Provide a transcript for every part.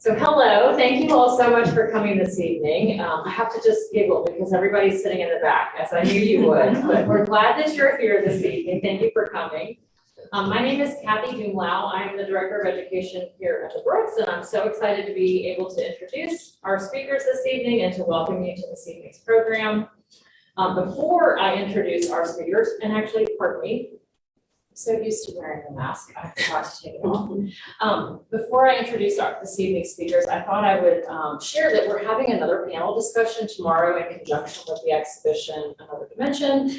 So hello, thank you all so much for coming this evening. I have to just giggle because everybody's sitting in the back, as I knew you would, but we're glad that you're here this evening. Thank you for coming. My name is Kathy Dumlau. I'm the Director of Education here at the Brooks, and I'm so excited to be able to introduce our speakers this evening and to welcome you to this evening's program. Before I introduce our speakers, and actually, pardon me, so used to wearing the mask, I forgot to take it off. Before I introduce this evening's speakers, I thought I would share that we're having another panel discussion tomorrow in conjunction with the exhibition Another Dimension.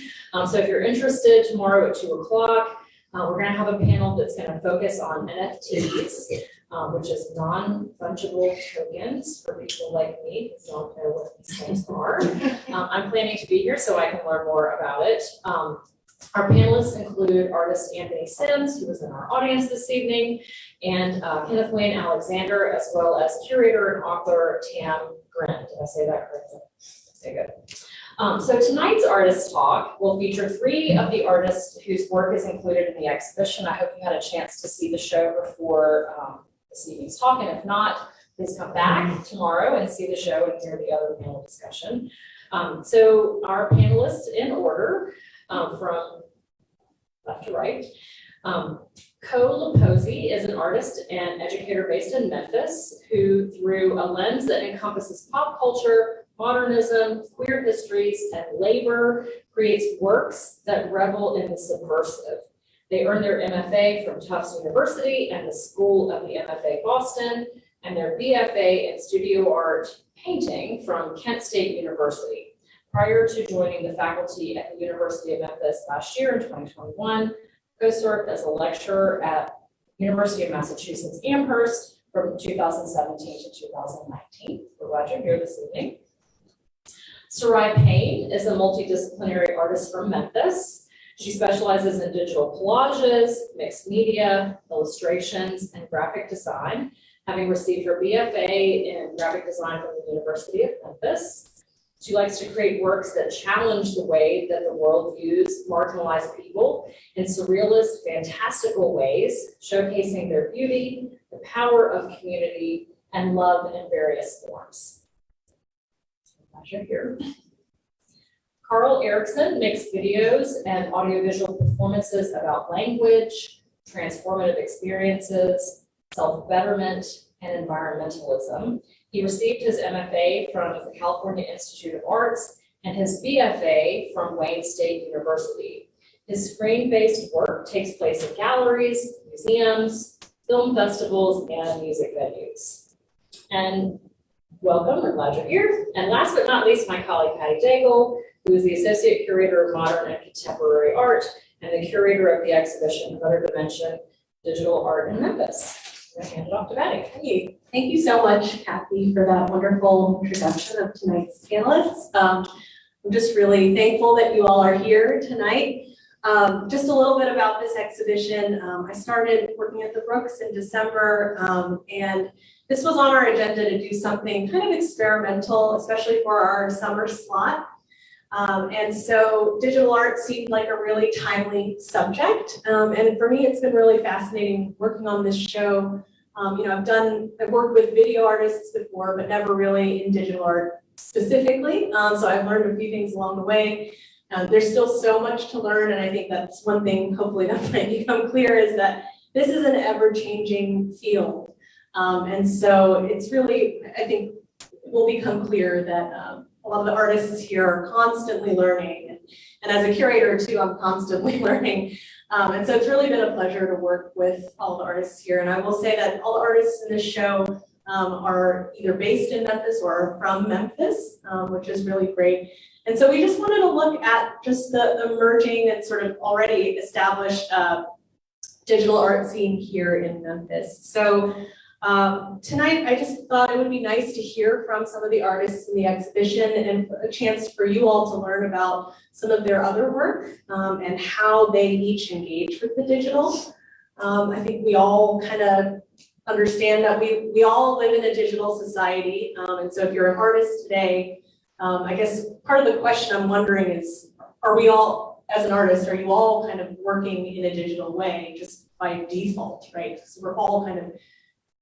So if you're interested, tomorrow at 2 o'clock, we're going to have a panel that's going to focus on NFTs, which is non-fungible tokens for people like me who don't know what these things are. I'm planning to be here so I can learn more about it. Our panelists include artist Anthony Sims, who is in our audience this evening, and Kenneth Wayne Alexander, as well as curator and author Tam Grin. Did I say that correctly? Okay, good. So tonight's artist talk will feature 3 of the artists whose work is included in the exhibition. I hope you had a chance to see the show before this evening's talk, and if not, please come back tomorrow and see the show and hear the other panel discussion. So our panelists in order, from left to right. Coe Lapossy is an artist and educator based in Memphis who, through a lens that encompasses pop culture, modernism, queer histories, and labor, creates works that revel in the subversive. They earned their MFA from Tufts University and the School of the MFA Boston, and their BFA in Studio Art Painting from Kent State University. Prior to joining the faculty at the University of Memphis last year in 2021, Coe served as a lecturer at University of Massachusetts Amherst from 2017 to 2019. We're glad you're here this evening. Sarai Payne is a multidisciplinary artist from Memphis. She specializes in digital collages, mixed media, illustrations, and graphic design, having received her BFA in graphic design from the University of Memphis. She likes to create works that challenge the way that the world views marginalized people in surrealist, fantastical ways, showcasing their beauty, the power of community, and love in various forms. Pleasure here. Karl Erickson makes videos and audiovisual performances about language, transformative experiences, self-betterment, and environmentalism. He received his MFA from the California Institute of Arts and his BFA from Wayne State University. His screen-based work takes place in galleries, museums, film festivals, and music venues. And welcome, we're glad you're here. And last but not least, my colleague Patty Daigle, who is the Associate Curator of Modern and Contemporary Art and the Curator of the exhibition Another Dimension, Digital Art in Memphis. I'm going to hand it off to Patty. Thank you so much, Kathy, for that wonderful introduction of tonight's panelists. I'm just really thankful that you all are here tonight. Just a little bit about this exhibition. I started working at the Brooks in December, and this was on our agenda to do something kind of experimental, especially for our summer slot. And so digital art seemed like a really timely subject. And for me, it's been really fascinating working on this show. I've worked with video artists before, but never really in digital art specifically. So I've learned a few things along the way. There's still so much to learn. And I think that's one thing, hopefully that might become clear, is that this is an ever-changing field. And so it's really, I think it will become clear that a lot of the artists here are constantly learning. And as a curator too, I'm constantly learning. And so it's really been a pleasure to work with all the artists here. And I will say that all the artists in this show are either based in Memphis or from Memphis, which is really great. And so we just wanted to look at just the emerging and sort of already established digital art scene here in Memphis. So tonight, I just thought it would be nice to hear from some of the artists in the exhibition and a chance for you all to learn about some of their other work and how they each engage with the digital. I think we all kind of understand that we all live in a digital society. And so if you're an artist today, I guess part of the question I'm wondering is, are we all, as an artist, are you all kind of working in a digital way just by default, right? So we're all kind of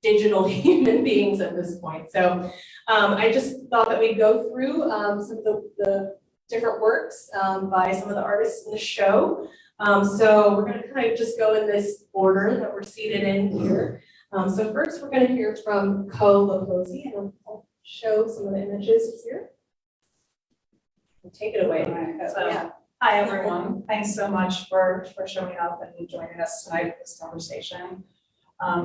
digital human beings at this point. So I just thought that we'd go through some of the different works by some of the artists in the show. So we're going to kind of just go in this order that we're seated in here. So first we're going to hear from Coe Lapossy, and I'll show some of the images here. Take it away. Yeah. Hi, everyone. Thanks so much for showing up and joining us tonight for this conversation.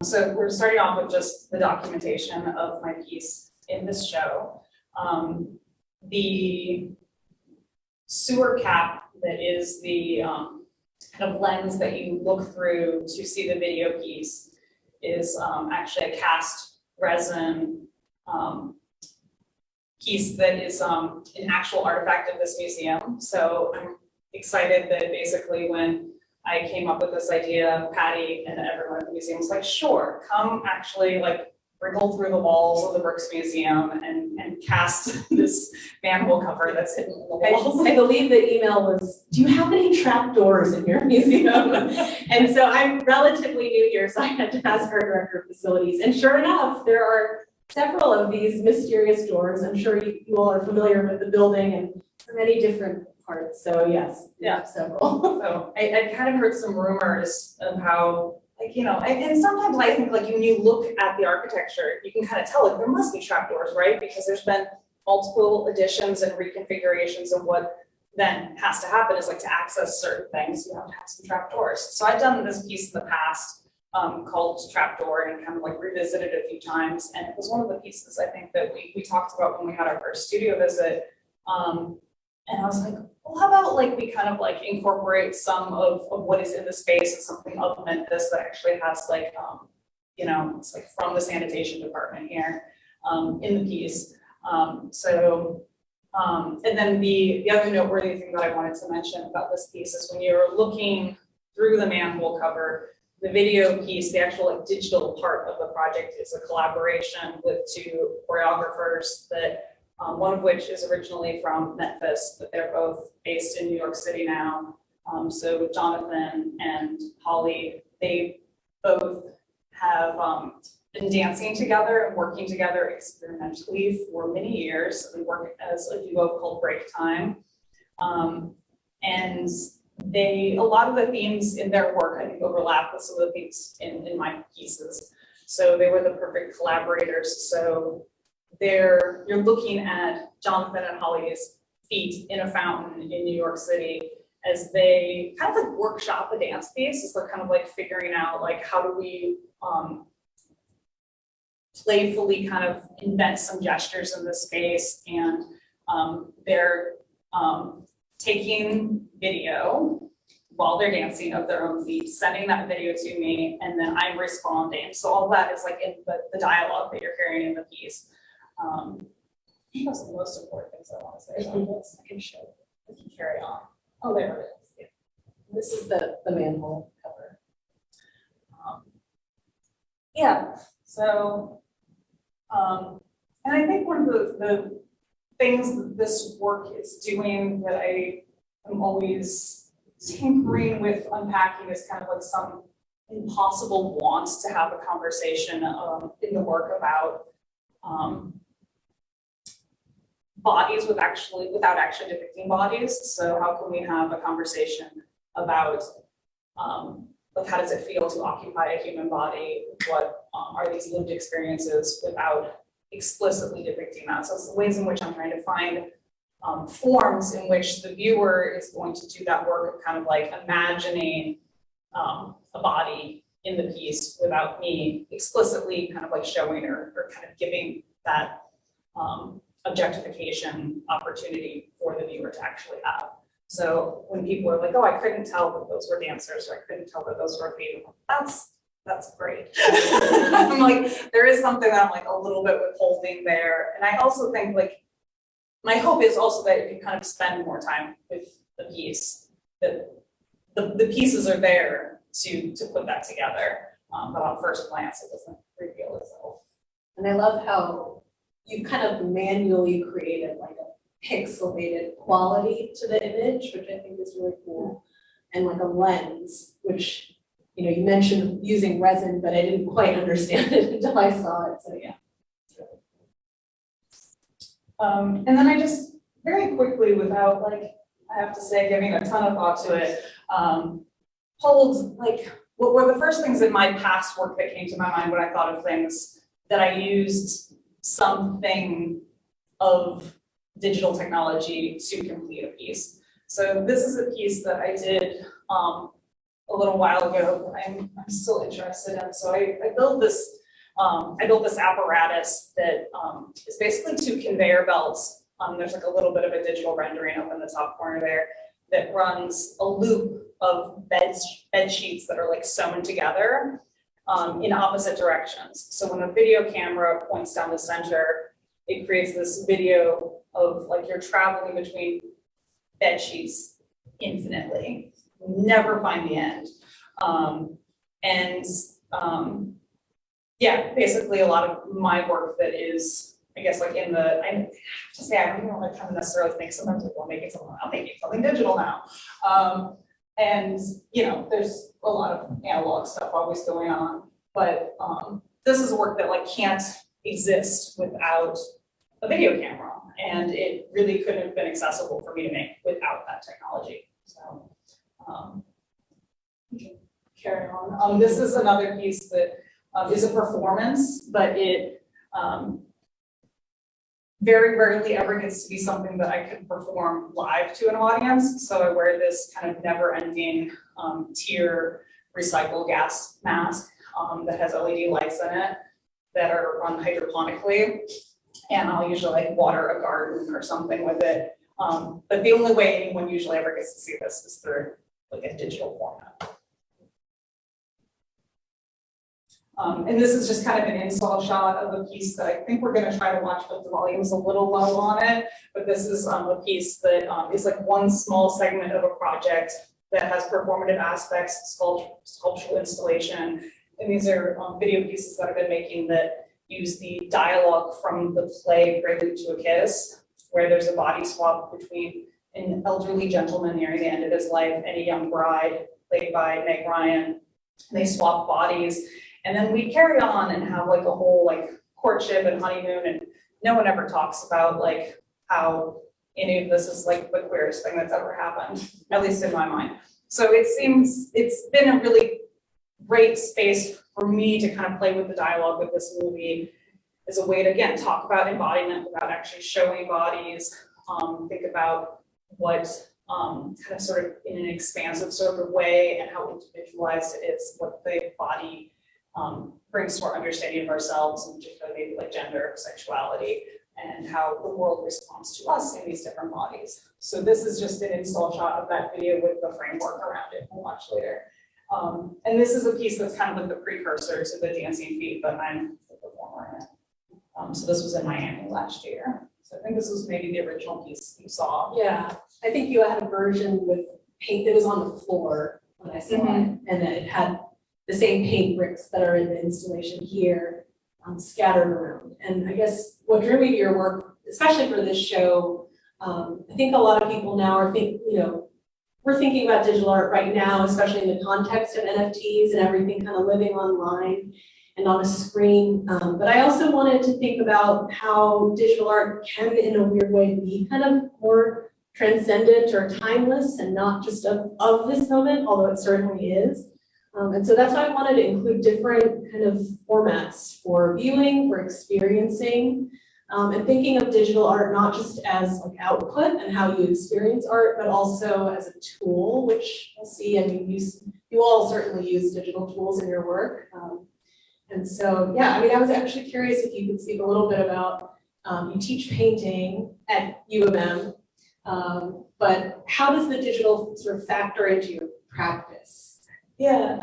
So we're starting off with just the documentation of my piece in this show. The sewer cap that is the kind of lens that you look through to see the video piece is actually a cast resin piece that is an actual artifact of this museum. So I'm excited that basically when I came up with this idea, Patty and everyone at the museum was like, sure, come actually like wriggle through the walls of the Brooks Museum and cast this manhole cover that's hidden in the walls. I believe the email was, do you have any trapdoors in your museum? And so I'm relatively new here, so I had to ask our director of facilities. And sure enough, there are several of these mysterious doors. I'm sure you all are familiar with the building and many different parts. So yes, Yeah. several. So I kind of heard some rumors of how, like, you know, and sometimes I think like when you look at the architecture, you can kind of tell like there must be trapdoors, right? Because there's been multiple additions and reconfigurations, and what then has to happen is like to access certain things, you have to have some trapdoors. So I've done this piece in the past called Trapdoor and kind of like revisited it a few times. And it was one of the pieces I think that we talked about when we had our first studio visit. And I was like, well, how about like we kind of like incorporate some of what is in the space and something of Memphis that actually has like, you know, it's like from the sanitation department here in the piece. And then the other noteworthy thing that I wanted to mention about this piece is when you're looking through the manhole cover, the video piece, the actual like digital part of the project is a collaboration with two choreographers that one of which is originally from Memphis, but they're both based in New York City now. So Jonathan and Holly, they both have been dancing together and working together experimentally for many years. They work as a duo called Break Time. And a lot of the themes in their work, I think, overlap with some of the themes in my pieces. So they were the perfect collaborators. So you're looking at Jonathan and Holly's feet in a fountain in New York City as they kind of like workshop a dance piece. As they're kind of like figuring out like how do we playfully kind of invent some gestures in this space, and they're taking video while they're dancing of their own feet, sending that video to me, and then I'm responding. So all that is like in the dialogue that you're hearing in the piece. I think those are the most important things I want to say about this. I can show, I can carry on. Oh, there it is. Yeah. This is the manhole cover. Yeah, so, and I think one of the things that this work is doing that I am always tinkering with unpacking is kind of like some impossible want to have a conversation in the work about bodies without actually depicting bodies. So how can we have a conversation about like how does it feel to occupy a human body? What are these lived experiences without explicitly depicting that? So it's the ways in which I'm trying to find forms in which the viewer is going to do that work of kind of like imagining a body in the piece without me explicitly kind of like showing or kind of giving that objectification opportunity for the viewer to actually have. So when people are like, oh, I couldn't tell that those were dancers, or I couldn't tell that those were feet, that's great. I'm like, there is something that I'm like a little bit withholding there. And I also think like, my hope is also that if you kind of spend more time with the piece, that the pieces are there to put that together. But on first glance, it doesn't reveal itself. And I love how you kind of manually created like a pixelated quality to the image, which I think is really cool. And like a lens, which you mentioned using resin, but I didn't quite understand it until I saw it, so yeah. And then I just very quickly, without like, I have to say, giving a ton of thought to it, pulled like, what were the first things in my past work that came to my mind when I thought of things that I used something of digital technology to complete a piece. So this is a piece that I did a little while ago that I'm still interested in. So I built this apparatus that is basically two conveyor belts. There's like a little bit of a digital rendering up in the top corner there that runs a loop of bed sheets that are like sewn together in opposite directions. So when a video camera points down the center, it creates this video of like you're traveling between bed sheets infinitely, never find the end. Yeah, basically a lot of my work that is, I guess, like I have to say, I don't even like kind of necessarily think sometimes like, well, I'm making something digital now. And there's a lot of analog stuff always going on, but this is work that like can't exist without a video camera, and it really couldn't have been accessible for me to make without that technology. So we can carry on. This is another piece that is a performance, but it very rarely ever gets to be something that I can perform live to an audience. So I wear this kind of never-ending tier recycle gas mask that has LED lights in it that are run hydroponically. And I'll usually like water a garden or something with it. But the only way anyone usually ever gets to see this is through like a digital format. And this is just kind of an install shot of a piece that I think we're going to try to watch, but the volume's a little low on it. But this is a piece that is like one small segment of a project that has performative aspects, sculptural installation. And these are video pieces that I've been making that use the dialogue from the play Prelude to a Kiss, where there's a body swap between an elderly gentleman nearing the end of his life and a young bride played by Meg Ryan. And they swap bodies. And then we carry on and have like a whole like courtship and honeymoon, and no one ever talks about like how any of this is like the queerest thing that's ever happened, at least in my mind. So it seems it's been a really great space for me to kind of play with the dialogue with this movie as a way to, again, talk about embodiment without actually showing bodies, think about what kind of sort of in an expansive sort of way and how individualized it is, what the body brings to our understanding of ourselves, and particularly maybe like gender, sexuality, and how the world responds to us in these different bodies. So this is just an install shot of that video with the framework around it. We'll watch later. And this is a piece that's kind of like the precursor to the dancing feet, but I'm the performer in it. So this was in Miami last year. So I think this was maybe the original piece you saw. Yeah, I think you had a version with paint that was on the floor when I saw it, and that it had the same paint bricks that are in the installation here scattered around. And I guess what drew me to your work, especially for this show, I think a lot of people now are we're thinking about digital art right now, especially in the context of NFTs and everything kind of living online and on a screen. But I also wanted to think about how digital art can, in a weird way, be kind of more transcendent or timeless and not just of this moment, although it certainly is. And so that's why I wanted to include different kind of formats for viewing, for experiencing, and thinking of digital art not just as like output and how you experience art, but also as a tool, which you'll see. I mean, you all certainly use digital tools in your work. And so, yeah, I mean, I was actually curious if you could speak a little bit about, you teach painting at U of M, but how does the digital sort of factor into your practice? Yeah,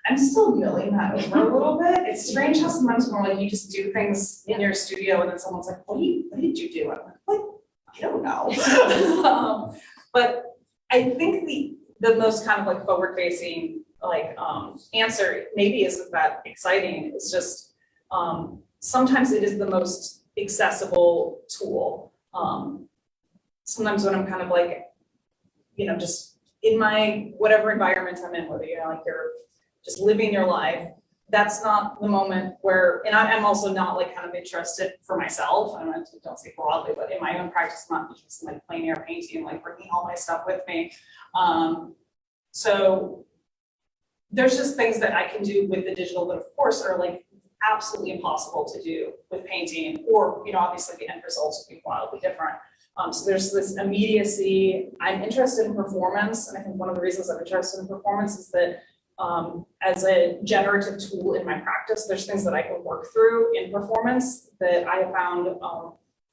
I'm still mulling that over a little bit. It's strange how sometimes more like you just do things in your studio and then someone's like, what did you do? I'm like, I don't know. But I think the most kind of like forward-facing like answer maybe isn't that exciting. It's just sometimes it is the most accessible tool. Sometimes when I'm kind of like, just in my, whatever environment I'm in, whether you're like, you're just living your life, that's not the moment where, and I'm also not like kind of interested for myself, I don't say broadly, but in my own practice, I'm not interested in like plein air painting, like bringing all my stuff with me. So there's just things that I can do with the digital that of course are like absolutely impossible to do with painting, or, you know, obviously the end results would be wildly different. So there's this immediacy. I'm interested in performance, and I think one of the reasons I'm interested in performance is that as a generative tool in my practice, there's things that I can work through in performance that I have found,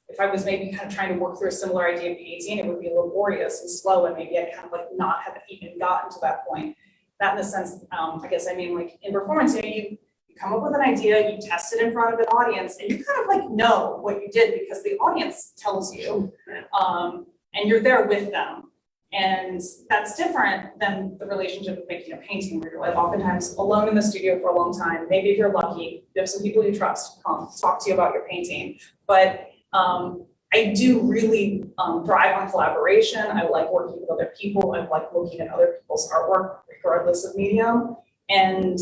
if I was maybe kind of trying to work through a similar idea in painting, it would be laborious and slow, and maybe I'd kind of like not have even gotten to that point. That in the sense, I guess I mean like in performance, you know, you come up with an idea, you test it in front of an audience, and you kind of like know what you did because the audience tells you, and you're there with them. And that's different than the relationship of making a painting where you're like oftentimes alone in the studio for a long time. Maybe if you're lucky, you have some people you trust come talk to you about your painting. But I do really thrive on collaboration. I like working with other people. I like looking at other people's artwork regardless of medium. And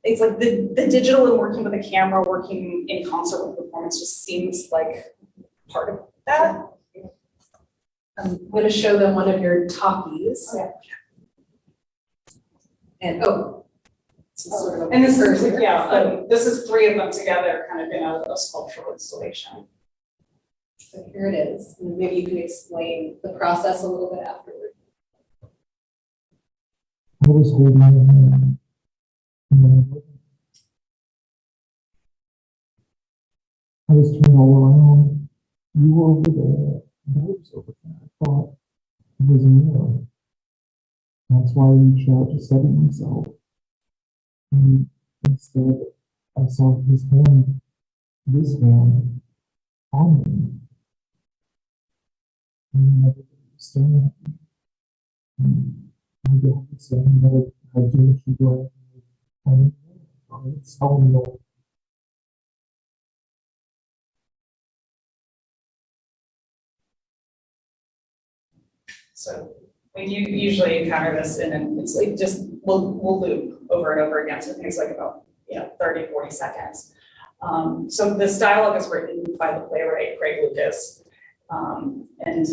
it's like the digital and working with a camera, working in concert with performance just seems like part of that. I'm going to show them one of your talkies. Okay. And this is sort of a And this is, cursor. yeah, this is three of them together kind of in a sculptural installation. So here it is. And maybe you can explain the process a little bit afterward. I was holding your hand. I was turned all around. You were over there. I was over there. I thought it was a mirror. That's why I reached out to study myself. And instead, I saw his hand, this hand, on me. And I was staring at me. And I got saying that I didn't do it. I didn't know. It's how we know. So we usually encounter this and it's like just, we'll loop over and over again. So it takes like about, 30, 40 seconds. So this dialogue is written by the playwright, Craig Lucas. And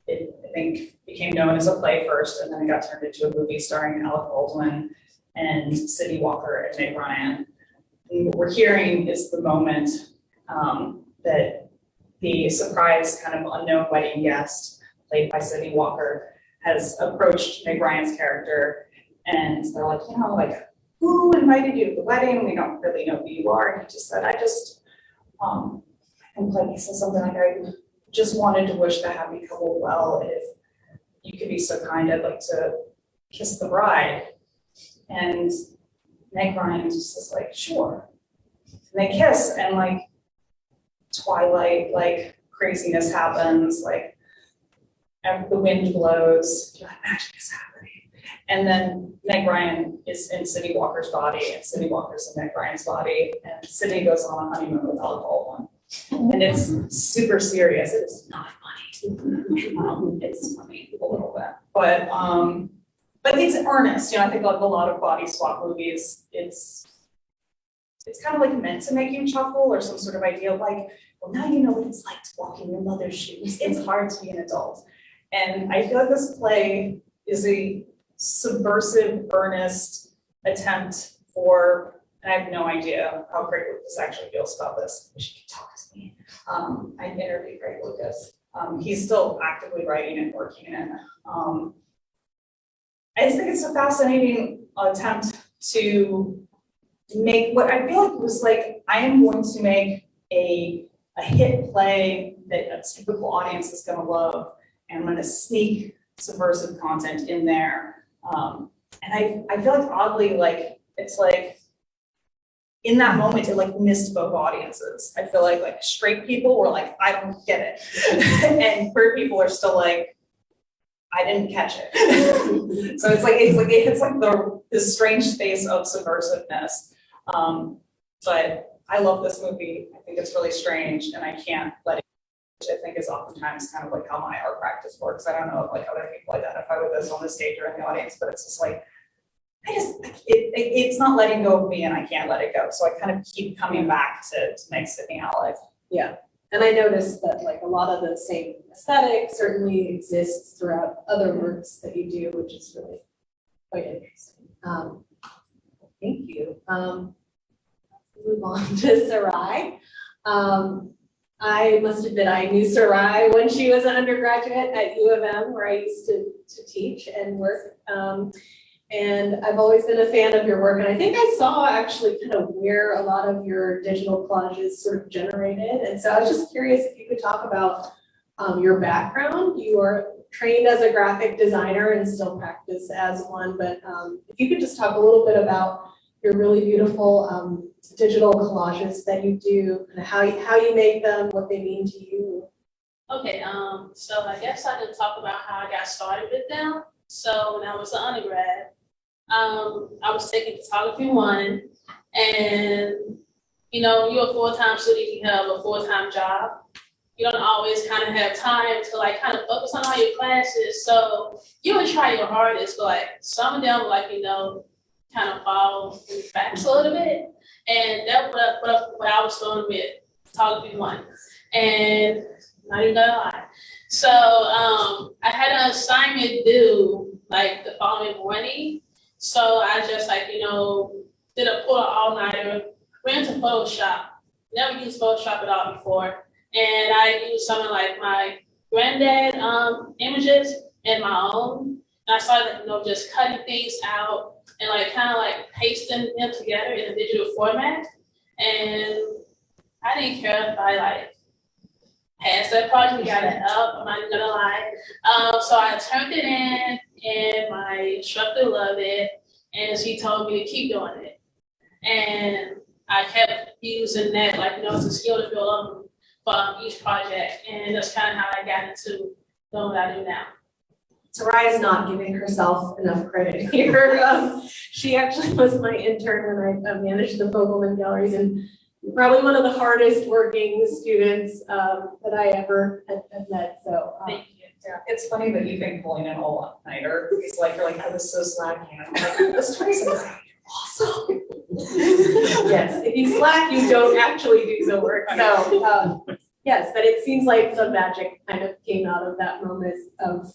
it, I think, became known as a play first, and then it got turned into a movie starring Alec Baldwin and Cindy Walker and Meg Ryan. And what we're hearing is the moment that the surprise kind of unknown wedding guest, played by Cindy Walker, has approached Meg Ryan's character, and they're like, who invited you to the wedding? We don't really know who you are. And he just said, he said something like, I just wanted to wish the happy couple well. If you could be so kind, I'd like to kiss the bride. And Meg Ryan just is like, sure. And they kiss, and like twilight, like craziness happens, like the wind blows, you're like, magic is happening. And then Meg Ryan is in Cindy Walker's body, and Cindy Walker's in Meg Ryan's body, and Cindy goes on a honeymoon with Alec Baldwin. And it's super serious. It is not funny. It's funny a little bit, but it's earnest. I think like a lot of body swap movies, it's kind of like meant to make you chuckle, or some sort of idea of like, well, now you know what it's like to walk in your mother's shoes. It's hard to be an adult. And I feel like this play is a subversive, earnest attempt for, and I have no idea how Craig Lucas actually feels about this. I wish he could talk to me. I interviewed Craig Lucas. He's still actively writing and working in it. I just think it's a fascinating attempt to make what I feel like was like, I am going to make a hit play that a typical audience is going to love, and I'm going to sneak subversive content in there. And I feel like oddly, like, it's like, in that moment, it like missed both audiences. I feel like straight people were like, I don't get it. And queer people are still like, I didn't catch it. So it's like this strange space of subversiveness. But I love this movie. I think it's really strange, and I can't let it I think is oftentimes kind of like how my art practice works. I don't know if like other people identify with this on the stage or in the audience, but it's just like, it's not letting go of me and I can't let it go. So I kind of keep coming back to make sitting out life. Yeah, and I noticed that like a lot of the same aesthetic certainly exists throughout other works that you do, which is really quite interesting. Thank you. Move on to Sarai. I must admit, I knew Sarai when she was an undergraduate at U of M, where I used to teach and work. And I've always been a fan of your work, and I think I saw actually kind of where a lot of your digital collages sort of generated. And so I was just curious if you could talk about your background. You are trained as a graphic designer and still practice as one, but if you could just talk a little bit about your really beautiful digital collages that you do, and how you make them, what they mean to you. Okay, so I guess I can talk about how I got started with them. So when I was an undergrad, I was taking photography 1, and you're a full-time student, you have a full-time job. You don't always kind of have time to like kind of focus on all your classes. So you would try your hardest, but like some of them kind of fall in the facts a little bit. And that's what I was doing with photography 1. And not even gonna lie. So I had an assignment due like the following morning. So I just did a pull all-nighter, went into Photoshop. Never used Photoshop at all before. And I used some of like my granddad images and my own. And I started just cutting things out and kind of pasting them together in a digital format. And I didn't care if I passed that project, got it up, I'm not even gonna lie. So I turned it in and my instructor loved it, and she told me to keep doing it. And I kept using that as a skill to build up for each project, and that's kind of how I got into doing what I do now. Sarai is not giving herself enough credit here. She actually was my intern when I managed the Fogelman Galleries, and probably one of the hardest working students that I ever had met. So Thank you. Yeah, it's funny that you think pulling an all-nighter is you're like, I was so slacking. And I'm like, this Tracy is awesome. yes, if you slack, you don't actually do the work. So yes, but it seems like some magic kind of came out of that moment of,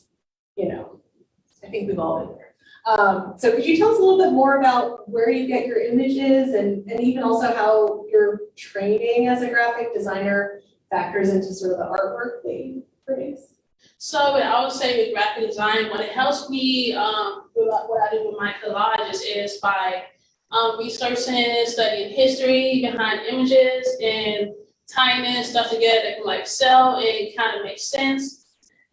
I think we've all been there. So could you tell us a little bit more about where you get your images and even also how your training as a graphic designer factors into sort of the artwork that you produce? So I would say with graphic design, what it helps me with what I do with my collages is by researching, studying history behind images and tying in stuff together that can sell and kind of make sense.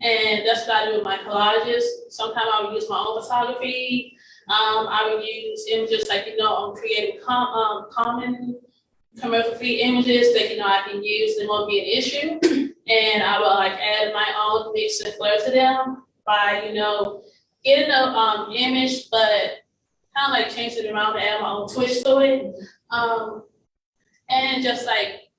And that's what I do with my collages. Sometimes I would use my own photography. I would use images on creating common commercial-free images that I can use and won't be an issue. And I will add my own mix and flair to them by getting an image, but kind of change it around and add my own twist to it. And just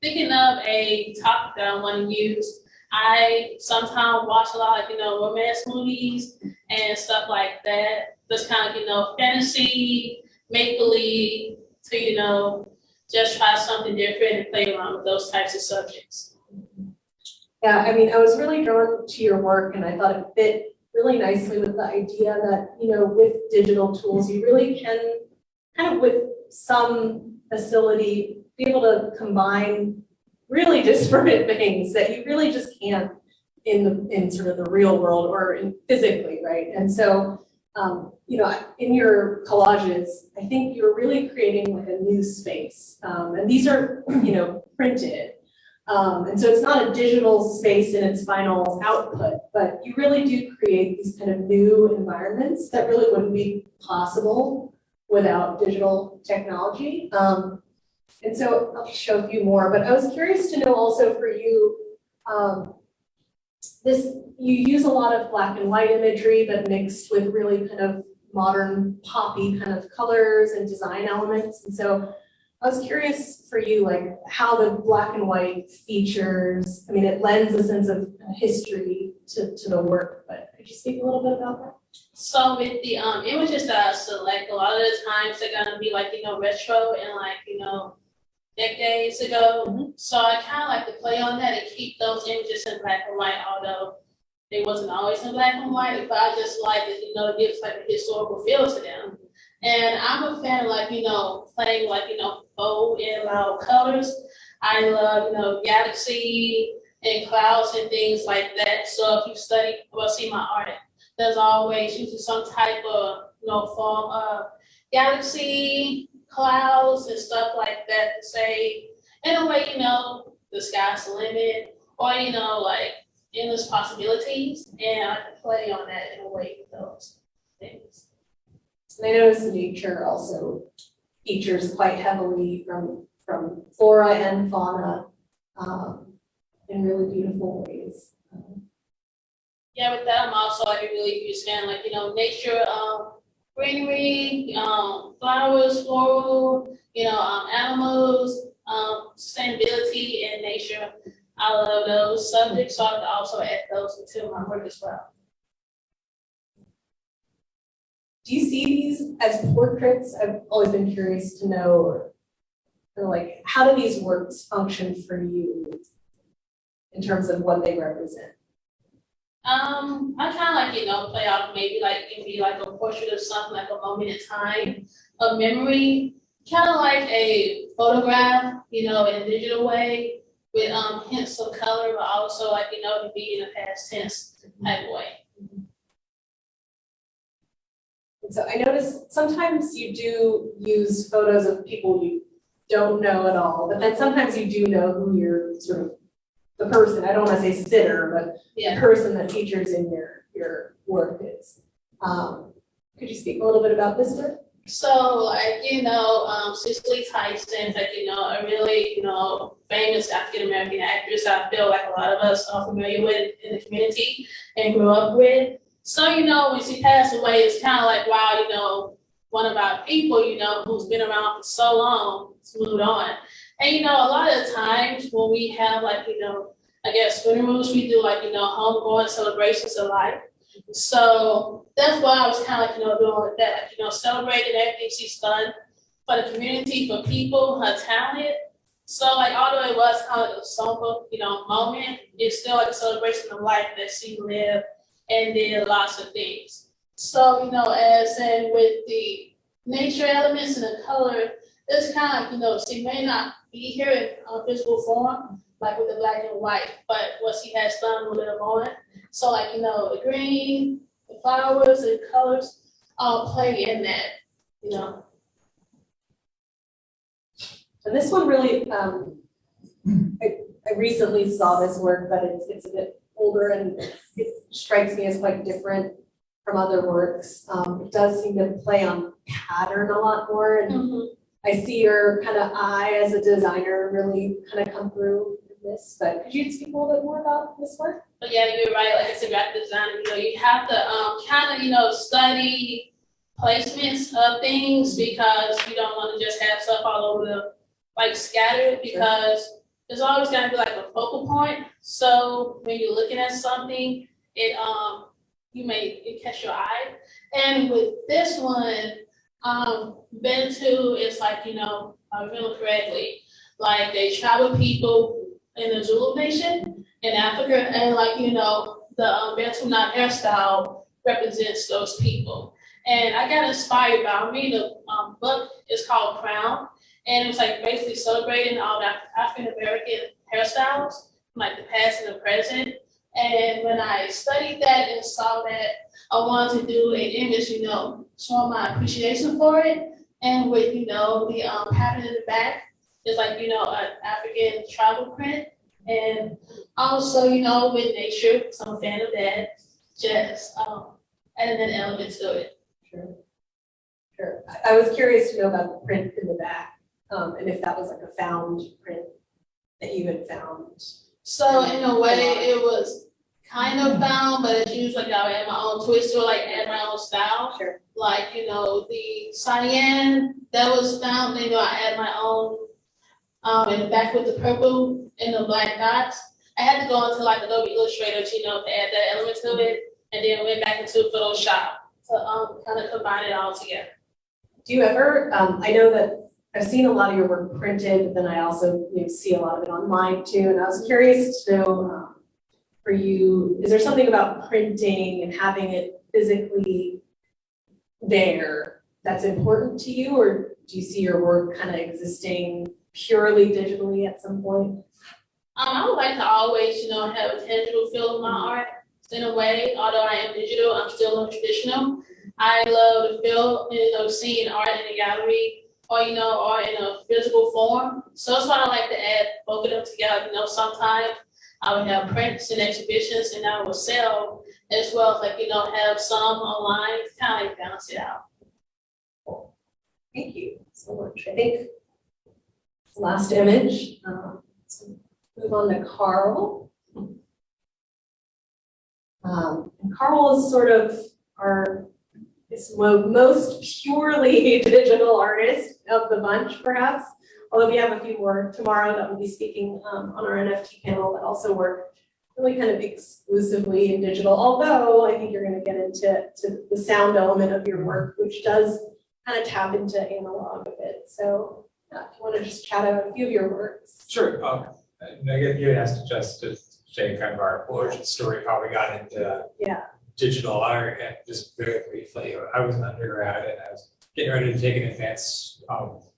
thinking of a topic that I want to use. I sometimes watch a lot of romance movies and stuff like that. Just kind of fantasy, make believe to just try something different and play around with those types of subjects. Yeah, I mean, I was really drawn to your work, and I thought it fit really nicely with the idea that, with digital tools, you really can kind of with some facility be able to combine really disparate things that you really just can't in sort of the real world or physically, right? And so, in your collages, I think you're really creating a new space, and these are, printed. And so it's not a digital space in its final output, but you really do create these kind of new environments that really wouldn't be possible without digital technology. And so I'll show a few more, but I was curious to know also for you, you use a lot of black and white imagery, but mixed with really kind of modern poppy kind of colors and design elements. And so I was curious for you, like how the black and white features, I mean, it lends a sense of history to the work, but could you speak a little bit about that? So with the images that I select, a lot of the times they're gonna be like, retro and like, decades ago. So I kind of like to play on that and keep those images in black and white, although they wasn't always in black and white, but I just like it, it gives like a historical feel to them. And I'm a fan of like, playing like, bold and loud colors. I love, galaxy and clouds and things like that. So if you see my art, there's always usually some type of, form of galaxy, clouds and stuff like that to say, in a way, the sky's the limit, or, like endless possibilities. And I can play on that in a way with those things. And I noticed nature also features quite heavily from flora and fauna in really beautiful ways. Yeah, with that, I'm also like a really huge fan, like, nature, greenery, flowers, floral, animals, sustainability and nature. I love those subjects, so I can also add those into my work as well. Do you see these as portraits? I've always been curious to know, or like, how do these works function for you in terms of what they represent? I kind of like, play off maybe like it can be like a portrait of something, like a moment in time, a memory, kind of like a photograph, in a digital way with hints of color, but also like, to be in a past tense type of way. And so I noticed sometimes you do use photos of people you don't know at all, but then sometimes you do know who you're sort of the person, I don't want to say sitter, but the person that features in your work is. Could you speak a little bit about this work? So like, Cicely Tyson, like, a really, famous African-American actress I feel like a lot of us are familiar with in the community and grew up with. So, when she passed away, it's kind of like, wow, one of our people, who's been around for so long, has moved on. And, a lot of the times when we have like, I guess funerals, we do like, homegoing celebrations of life. So that's why I was kind of like, doing like that, like, celebrating everything she's done for the community, for people, her talent. So like, although it was kind of like a somber, moment, it's still like a celebration of life that she lived and did lots of things. So, as in with the nature elements and the color, it's kind of like, she may not be here in physical form, like with the black and white, but what she has done will live on. So like, the green, the flowers and colors all play in that, And this one really, I recently saw this work, but it's a bit older and it strikes me as quite different from other works. It does seem to play on pattern a lot more, and I see your kind of eye as a designer really kind of come through in this, but could you speak a little bit more about this work? But yeah, you're right, like I said, graphic design, you have to kind of, study placements of things because you don't want to just have stuff all over the, like scattered, because there's always gotta be like a focal point. So when you're looking at something, it catch your eye. And with this one, Bantu is like, if I remember correctly, like they tribal people in the Zulu nation in Africa, and like, the Bantu knot hairstyle represents those people. And I got inspired by, I read a book, it's called Crown, and it was like basically celebrating all the African American hairstyles, like the past and the present. And when I studied that and saw that, I wanted to do an image, showing my appreciation for it. And with, the pattern in the back is like, an African tribal print. And also, with nature, because I'm a fan of that, just adding an element to it. Sure. I was curious to know about the print in the back, and if that was like a found print that you had found. So in a way, it was kind of found, but it's usually I'll add my own twist or like add my own style. Sure. Like, the cyan that was found, I add my own, in the back with the purple and the black dots. I had to go into like Adobe Illustrator to add that element to it, and then went back into Photoshop to kind of combine it all together. Do you ever, I know that I've seen a lot of your work printed, but then I also see a lot of it online too, and I was curious to know, for you, is there something about printing and having it physically there that's important to you, or do you see your work kind of existing purely digitally at some point? I would like to always, have a tangible feel of my art in a way. Although I am digital, I'm still non-traditional. I love the feel, seeing art in a gallery or, or in a physical form. So that's why I like to add both of them together. Sometimes I would have prints and exhibitions and I would sell as well as have some online to kind of balance it out. Thank you so much. I think last image, so move on to Karl. And Karl is sort of is most purely digital artist of the bunch, perhaps. Although we have a few more tomorrow that will be speaking on our NFT panel that also work really kind of exclusively in digital. Although I think you're going to get into the sound element of your work, which does kind of tap into analog a bit. So if you want to just chat about a few of your works. Sure. I guess you asked just to say kind of our origin story of how we got into digital art, and just very briefly, I was an undergrad and I was getting ready to take an advanced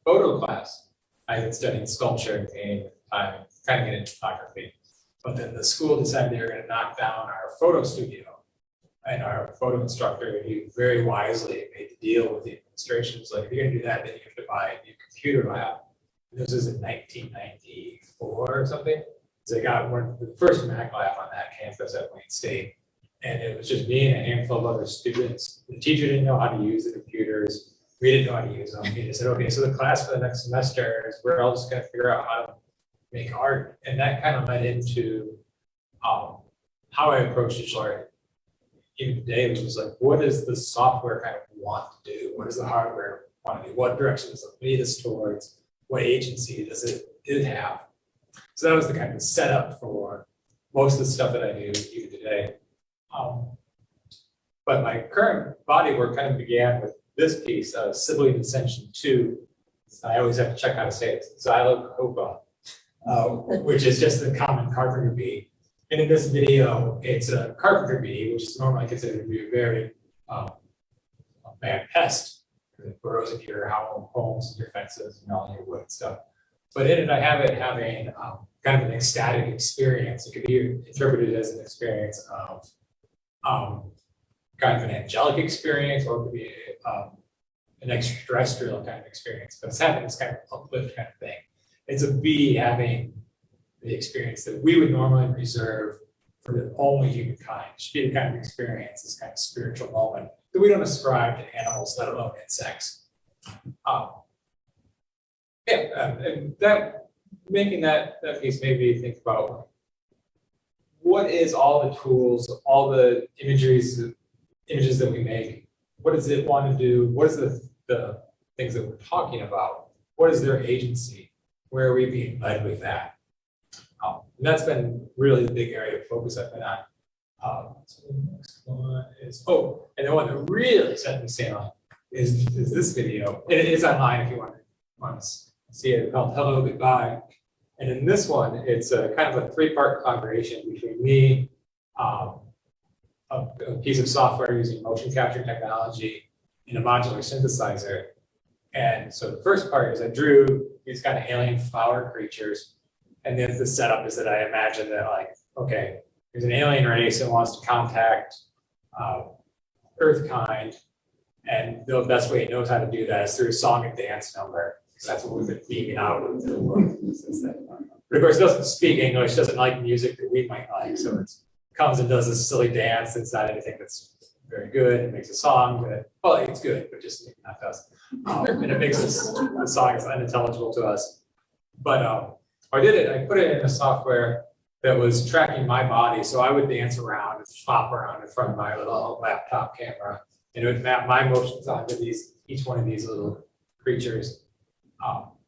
photo class. I had been studying sculpture and painting at the time, trying to get into photography. But then the school decided they were going to knock down our photo studio. And our photo instructor, he very wisely made the deal with the administration. It's like, if you're going to do that, then you have to buy a new computer lab. And this was in 1994 or something. So they got the first Mac lab on that campus at Wayne State. And it was just me and a handful of other students. The teacher didn't know how to use the computers. We didn't know how to use them. He just said, okay, so the class for the next semester is we're all just going to figure out how to make art. And that kind of led into how I approach digital art. Even today, which was like, what does the software kind of want to do? What does the hardware want to do? What direction does it lead us towards? What agency does it have? So that was the kind of setup for most of the stuff that I do even today. But my current body work kind of began with this piece, Sibling Ascension 2. I always have to check how to say it. Daigle, which is just the common carpenter bee. And in this video, it's a carpenter bee, which is normally considered to be a very bad pest. It burrows into your homes and your fences and all your wood and stuff. But in it, I have it having kind of an ecstatic experience. It could be interpreted as an experience of kind of an angelic experience, or it could be an extraterrestrial kind of experience. But it's having this kind of uplift kind of thing. It's a bee having the experience that we would normally reserve for the only humankind. It should be the kind of experience, this kind of spiritual moment that we don't ascribe to animals, let alone insects. And that making that piece made me think about what is all the tools, all the images that we make. What does it want to do? What is the things that we're talking about? What is their agency? Where are we being led with that? And that's been really the big area of focus I've been on. So the next one is, and the one that really set me sailing is this video. It is online if you want to see it, called Hello, Goodbye. And in this one, it's a kind of a three-part collaboration between me, a piece of software using motion capture technology, and a modular synthesizer. And so the first part is I drew these kind of alien flower creatures. And then the setup is that I imagine that, like, okay, there's an alien race that wants to contact Earthkind, and the best way it knows how to do that is through a song and dance number. So that's what we've been beaming out of the world since then. But of course, it doesn't speak English, doesn't like music that we might like, so it comes and does this silly dance. It's not anything that's very good. It makes a song that, well, it's good, but just maybe not us. And it makes the song is unintelligible to us. But I did it. I put it in a software that was tracking my body. So I would dance around and flop around in front of my little laptop camera, and it would map my motions onto each one of these little creatures,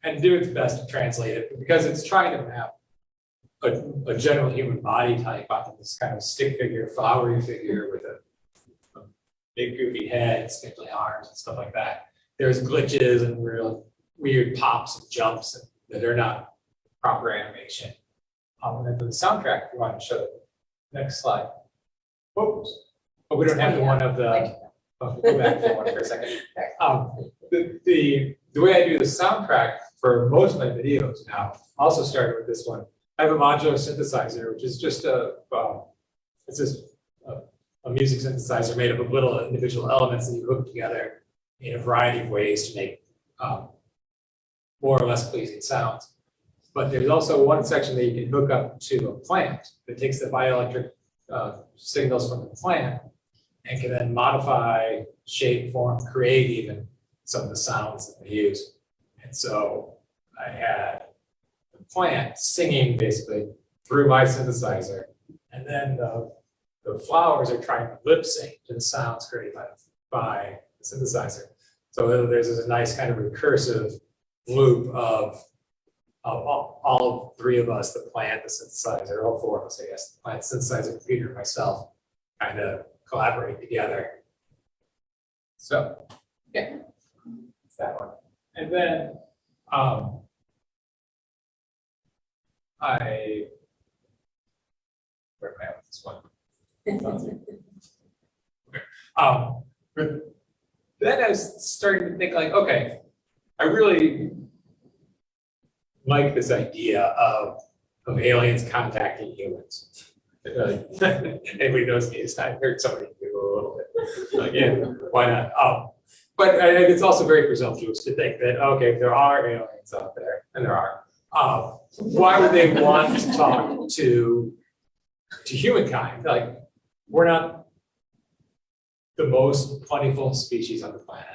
and do its best to translate it. But because it's trying to map a general human body type onto this kind of stick figure, flowery figure with a big goofy head, spindly arms and stuff like that, there's glitches and real weird pops and jumps that are not proper animation. And then for the soundtrack, if you want to show the next slide. Whoops. But we don't have the one of the, go back for one for a second. The way I do the soundtrack for most of my videos now also started with this one. I have a modular synthesizer, which is just it's just a music synthesizer made up of little individual elements that you hook together in a variety of ways to make more or less pleasing sounds. But there's also one section that you can hook up to a plant that takes the bioelectric signals from the plant and can then modify, shape, form, create even some of the sounds that they use. And so I had the plant singing basically through my synthesizer, and then the flowers are trying to lip sync to the sounds created by the synthesizer. So there's a nice kind of recursive loop of all three of us, the plant, the synthesizer, all four of us, I guess, the plant, synthesizer, computer, and myself, kind of collaborate together. So, yeah, it's that one. And then where am I with this one? But then I was starting to think like, okay, I really like this idea of aliens contacting humans. Anybody knows me, I heard somebody do a little bit. Like, yeah, why not? But it's also very presumptuous to think that, okay, if there are aliens out there, and there are, why would they want to talk to humankind? Like, we're not the most plentiful species on the planet.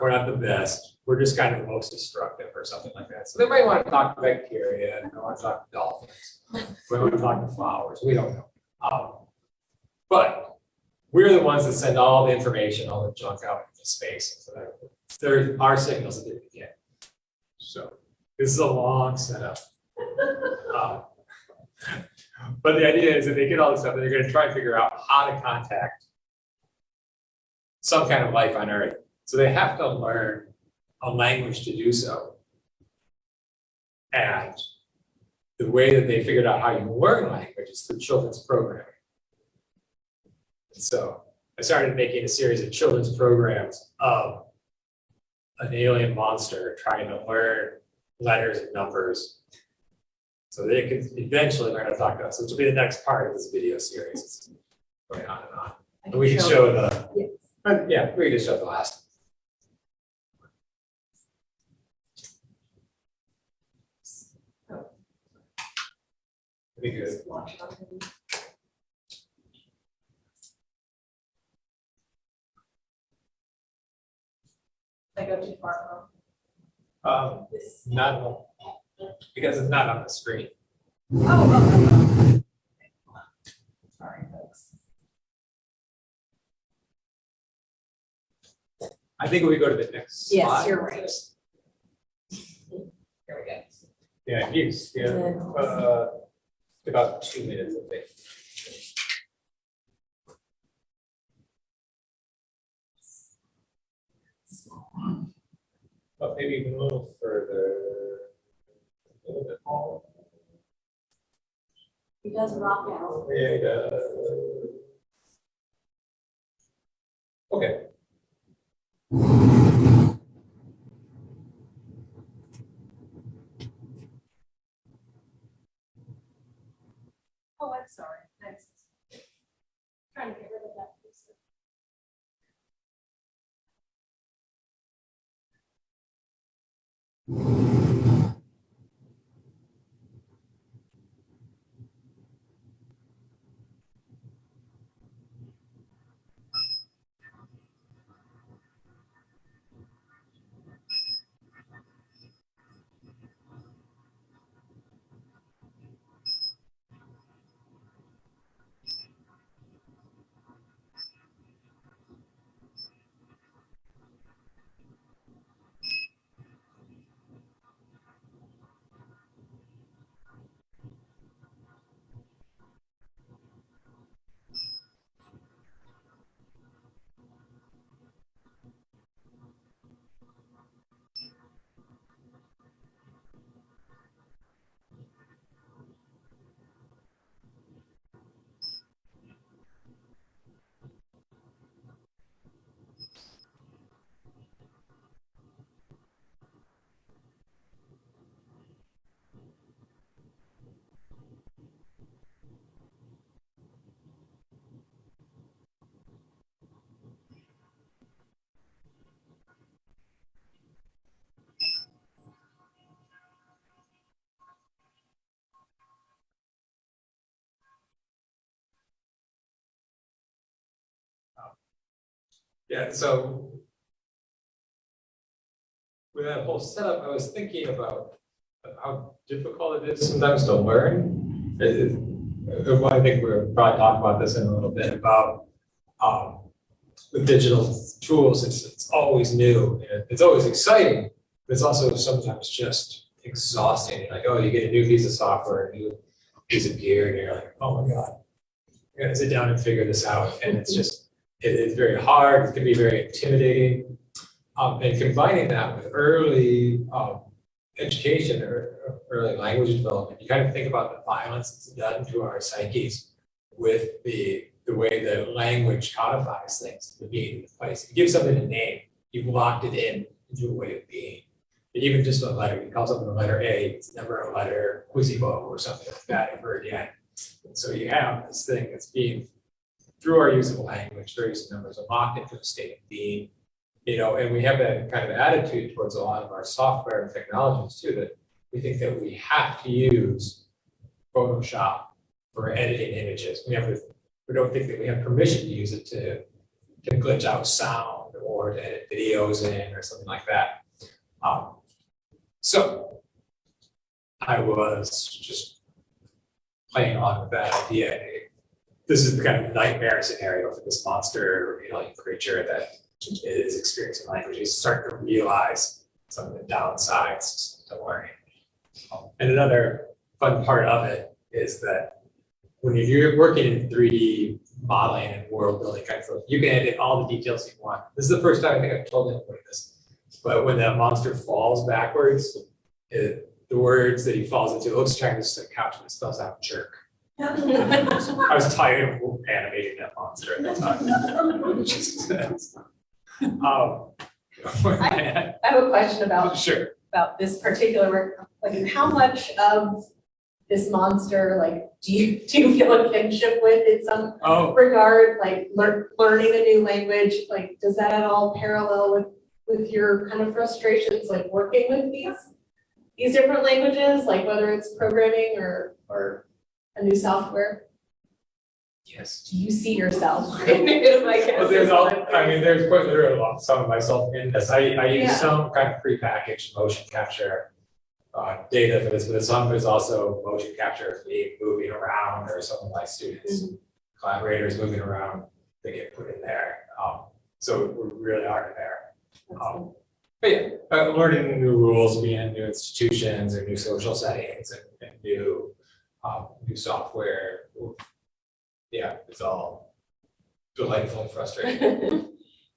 We're not the best. We're just kind of the most destructive or something like that. So they might want to talk to bacteria, and they want to talk to dolphins. We want to talk to flowers. We don't know. But we're the ones that send all the information, all the junk out into space. So there are signals that they get. So this is a long setup. But the idea is that they get all this stuff, and they're going to try and figure out how to contact some kind of life on Earth. So they have to learn a language to do so. And the way that they figured out how you learn language is through children's programming. And so I started making a series of children's programs of an alien monster trying to learn letters and numbers so they could eventually learn how to talk to us, which will be the next part of this video series. It's going on and on. And we can show the, yeah, we can just show the last. Be good. I go too far. Not because it's not on the screen. Oh. Sorry, folks. I think we go to the next slide. Yes, you're right. Here we go. Yeah, use, yeah, about 2 minutes, I think. But maybe even a little further, a little bit more. He does rock out. Yeah, he does. Okay. Oh, I'm sorry. Thanks. Trying to get rid of that piece. Yeah, so with that whole setup, I was thinking about how difficult it is sometimes to learn. I think we're probably talking about this in a little bit about with digital tools. It's always new. And it's always exciting, but it's also sometimes just exhausting. You're like, oh, you get a new piece of software, a new piece of gear, and you're like, oh my God, I gotta sit down and figure this out. And it's just, it's very hard. It can be very intimidating. And combining that with early education or early language development, you kind of think about the violence that's done to our psyches with the way the language codifies things, the meaning, the place. If you give something a name, you've locked it in into a way of being. Even just a letter, you call something a letter A, it's never a letter Quisibo or something like that ever again. And so you have this thing that's being, through our use of language, through our use of numbers, locked into a state of being. And we have that kind of attitude towards a lot of our software and technologies too, that we think that we have to use Photoshop for editing images. We don't think that we have permission to use it to glitch out sound or to edit videos in or something like that. So I was just playing on with that idea. This is the kind of nightmare scenario for this monster, creature that is experiencing language. He's starting to realize some of the downsides to learning. And another fun part of it is that when you're working in 3D modeling and world building kind of stuff, you can edit all the details you want. This is the first time I think I've told anybody this, but when that monster falls backwards, the words that he falls into, looks trying to sit couch and it spells out jerk. I was tired of animating that monster at that time. I have a question about Sure. this particular work. Like, how much of this monster, like, do you feel a kinship with in some regard? Like, learning a new language, like, does that at all parallel with your kind of frustrations, like working with these different languages, like whether it's programming or a new software? Yes. Do you see yourself? Well, there's quite literally some of myself in this. I use some kind of prepackaged motion capture data for this, but some is also motion capture of me moving around, or some of my students, collaborators moving around, they get put in there. So we really are in there. But yeah, learning new rules, being in new institutions or new social settings and new software. Yeah, it's all delightful and frustrating.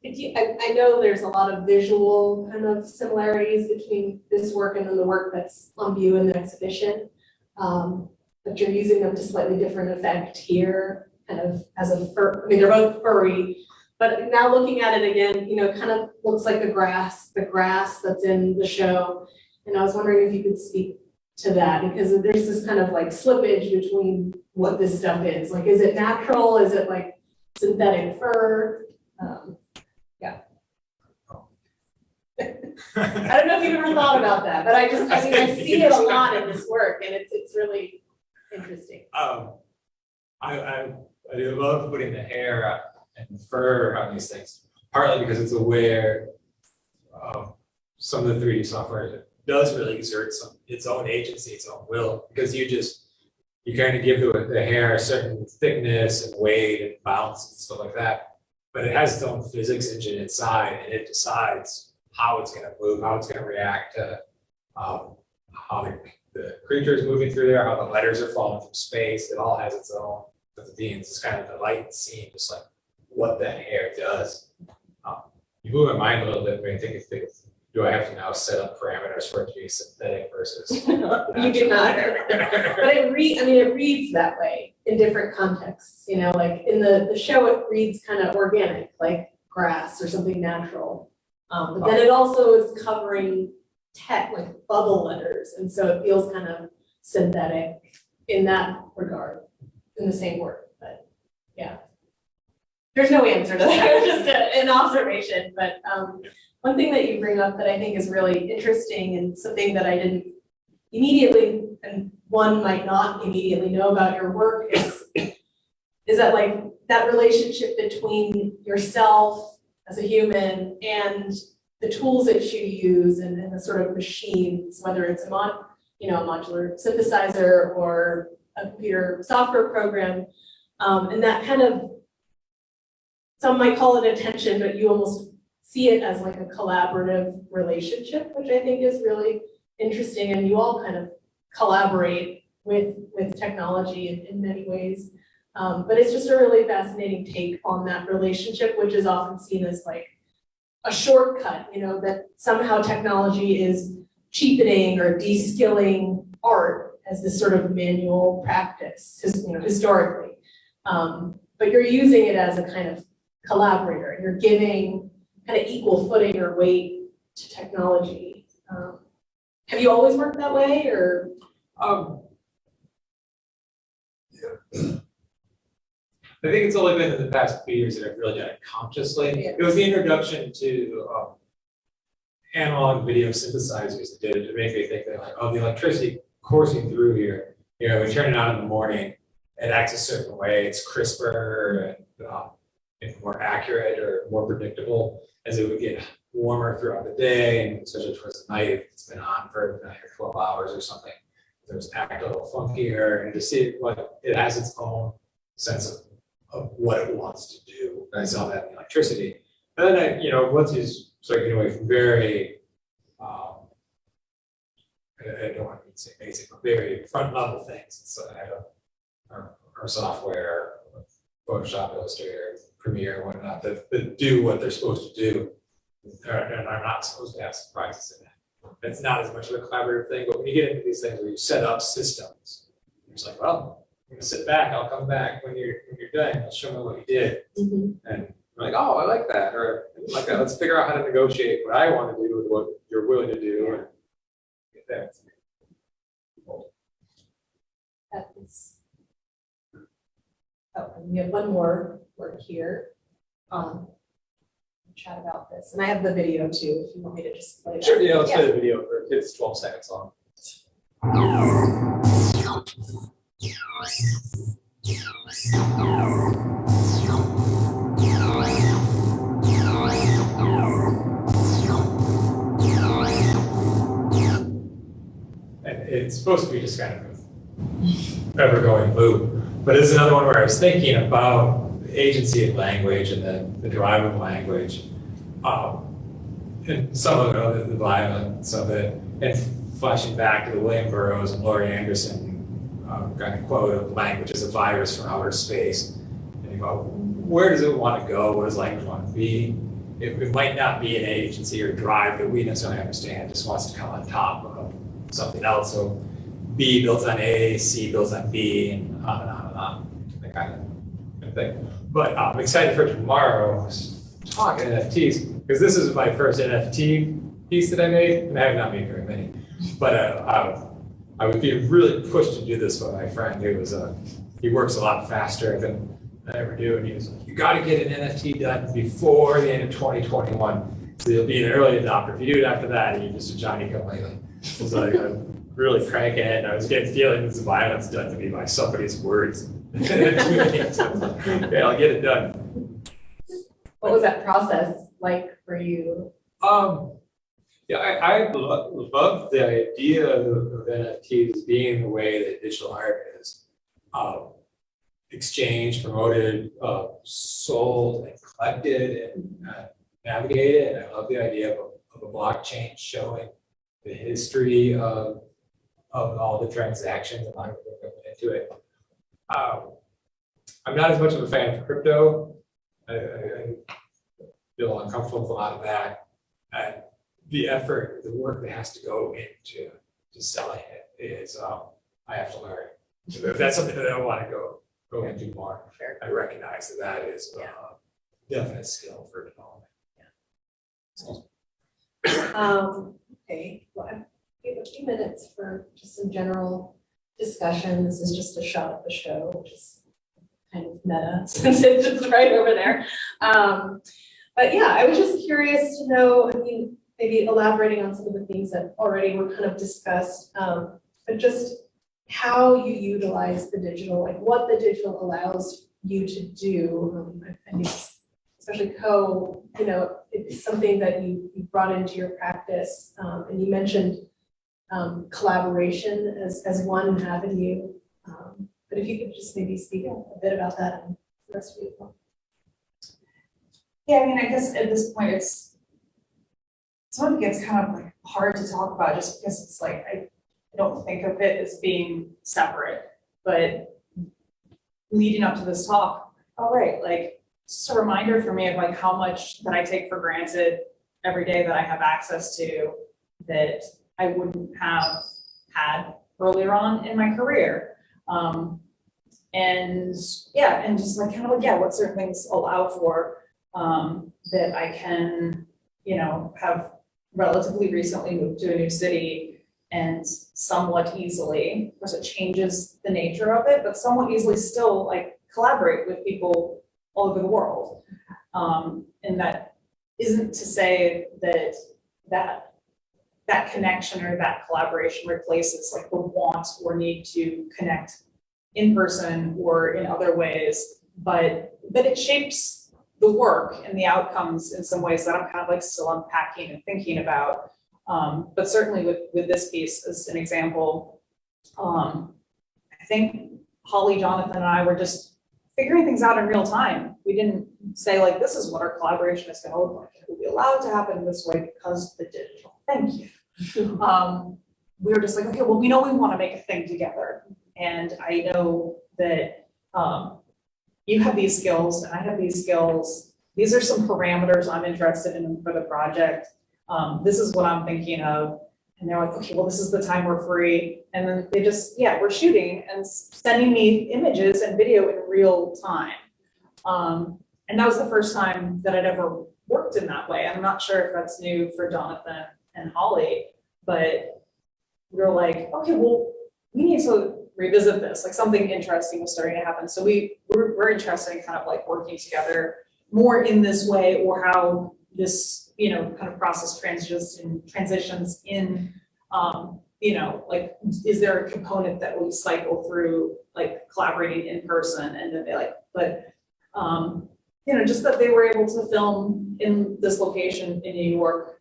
I know there's a lot of visual kind of similarities between this work and then the work that's on view in the exhibition. But you're using them to slightly different effect here, kind of as a fur, they're both furry. But now looking at it again, kind of looks like the grass that's in the show. And I was wondering if you could speak to that, because there's this kind of like slippage between what this stuff is. Like, is it natural? Is it like synthetic fur? I don't know if you've ever thought about that, but I see it a lot in this work, and it's really interesting. I do love putting the hair and fur on these things, partly because it's aware some of the 3D software does really exert its own agency, its own will, because you kind of give the hair a certain thickness and weight and bounce and stuff like that, but it has its own physics engine inside, and it decides how it's going to move, how it's going to react to how the creature is moving through there, how the letters are falling from space. It all has its own beings. It's kind of the light scene, just like what that hair does. You move my mind a little bit when you think, do I have to now set up parameters for it to be synthetic versus? You do not. But it reads that way in different contexts. Like in the show, it reads kind of organic, like grass or something natural. But then it also is covering like bubble letters, and so it feels kind of synthetic in that regard, in the same word. But yeah, there's no answer to that. It was just an observation. But one thing that you bring up that I think is really interesting, and something that I didn't immediately, and one might not immediately know about your work, is that like that relationship between yourself as a human and the tools that you use and the sort of machines, whether it's a modular synthesizer or a computer software program, and that kind of, some might call it attention, but you almost see it as like a collaborative relationship, which I think is really interesting, and you all kind of collaborate with technology in many ways. But it's just a really fascinating take on that relationship, which is often seen as like a shortcut, that somehow technology is cheapening or de-skilling art as this sort of manual practice, historically. But you're using it as a kind of collaborator, and you're giving kind of equal footing or weight to technology. Have you always worked that way, or? I think it's only been in the past few years that I've really done it consciously. Yeah. It was the introduction to analog video synthesizers that did it to make me think that like, oh, the electricity coursing through here, we turn it on in the morning, it acts a certain way, it's crisper and more accurate or more predictable as it would get warmer throughout the day, and especially towards the night, if it's been on for 9 or 12 hours or something, there's act a little funkier, and to see it has its own sense of what it wants to do. And I saw that in the electricity. And then once you start getting away from very, I don't want to say basic, but very front level things, so our software, Photoshop, Illustrator, Premiere, and whatnot, that do what they're supposed to do, and are not supposed to have surprises in it. It's not as much of a collaborative thing, but when you get into these things where you set up systems, it's like, well, I'm gonna sit back, I'll come back when you're done, I'll show me what you did. And you're like, oh, I like that, or like that. Let's figure out how to negotiate what I want to do with what you're willing to do, and get that. That is. Oh, and we have one more word here. Chat about this, and I have the video too, if you want me to just play that. Sure, let's play the video for it's 12 seconds long. And it's supposed to be just kind of an ever-going loop, but it's another one where I was thinking about the agency of language and the drive of language, and some of it, the violence of it, and flashing back to the William Burroughs and Laurie Anderson kind of quote of language as a virus from outer space. And you go, where does it want to go? What does language want to be? It might not be an agency or drive that we necessarily understand. It just wants to come on top of something else. So B builds on A, C builds on B, and on and on and on. That kind of thing. But I'm excited for tomorrow's talk at NFTs, because this is my first NFT piece that I made, and I have not made very many. But I would be really pushed to do this by my friend who was he works a lot faster than I ever do, and he was like, you got to get an NFT done before the end of 2021, so you'll be an early adopter. If you do it after that, you're just a Johnny come lately. So I'm really cranking it, and I was getting feelings of violence done to me by somebody's words. Okay, I'll get it done. What was that process like for you? Yeah, I love the idea of NFTs being the way that digital art is exchanged, promoted, sold, and collected, and navigated. And I love the idea of a blockchain showing the history of all the transactions and how to put into it. I'm not as much of a fan of crypto. I feel uncomfortable with a lot of that. And the effort, the work that has to go into selling it is, I have to learn. If that's something that I want to go into more, I recognize that is a definite skill for development. Okay, well, we have a few minutes for just some general discussion. This is just a shot at the show, which is kind of meta since it's just right over there. But yeah, I was just curious to know, I mean, maybe elaborating on some of the things that already were kind of discussed, but just how you utilize the digital, like what the digital allows you to do. I think it's especially Coe, it's something that you brought into your practice. And you mentioned collaboration as one avenue. But if you could just maybe speak a bit about that and the rest of you. Yeah, I mean, I guess at this point, some of it gets kind of like hard to talk about just because it's like, I don't think of it as being separate, but leading up to this talk, all right, like, just a reminder for me of like how much that I take for granted every day that I have access to that I wouldn't have had earlier on in my career. And yeah, and just like kind of like, yeah, what certain things allow for that I can, have relatively recently moved to a new city and somewhat easily, of course it changes the nature of it, but somewhat easily still like collaborate with people all over the world. And that isn't to say that connection or that collaboration replaces like the want or need to connect in person or in other ways, but it shapes the work and the outcomes in some ways that I'm kind of like still unpacking and thinking about. But certainly with this piece as an example, I think Holly, Jonathan, and I were just figuring things out in real time. We didn't say like, this is what our collaboration is gonna look like. It will be allowed to happen this way because of the digital. Thank you. We were just like, okay, well, we know we wanna make a thing together. And I know that you have these skills and I have these skills. These are some parameters I'm interested in for the project. This is what I'm thinking of. And they're like, okay, well, this is the time we're free. And then they just, yeah, we're shooting and sending me images and video in real time. And that was the first time that I'd ever worked in that way. I'm not sure if that's new for Jonathan and Holly, but we were like, okay, well, we need to revisit this. Like something interesting was starting to happen. So we're interested in kind of like working together more in this way, or how this, kind of process transitions in, like, is there a component that we cycle through like collaborating in person and then just that they were able to film in this location in New York,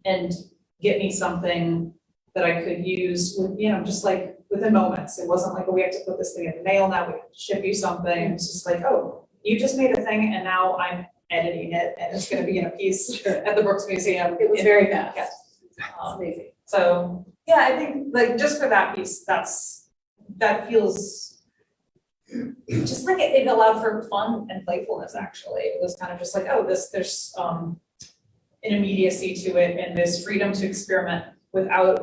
and get me something that I could use with, just like within moments. It wasn't like, oh, we have to put this thing in the mail now, we have to ship you something. It's just like, oh, you just made a thing and now I'm editing it and it's gonna be in a piece at the Brooks Museum. It was very fast. Yes. Amazing. So yeah, I think like just for that piece, that feels just like it allowed for fun and playfulness. Actually, it was kind of just like, oh, there's an immediacy to it and this freedom to experiment without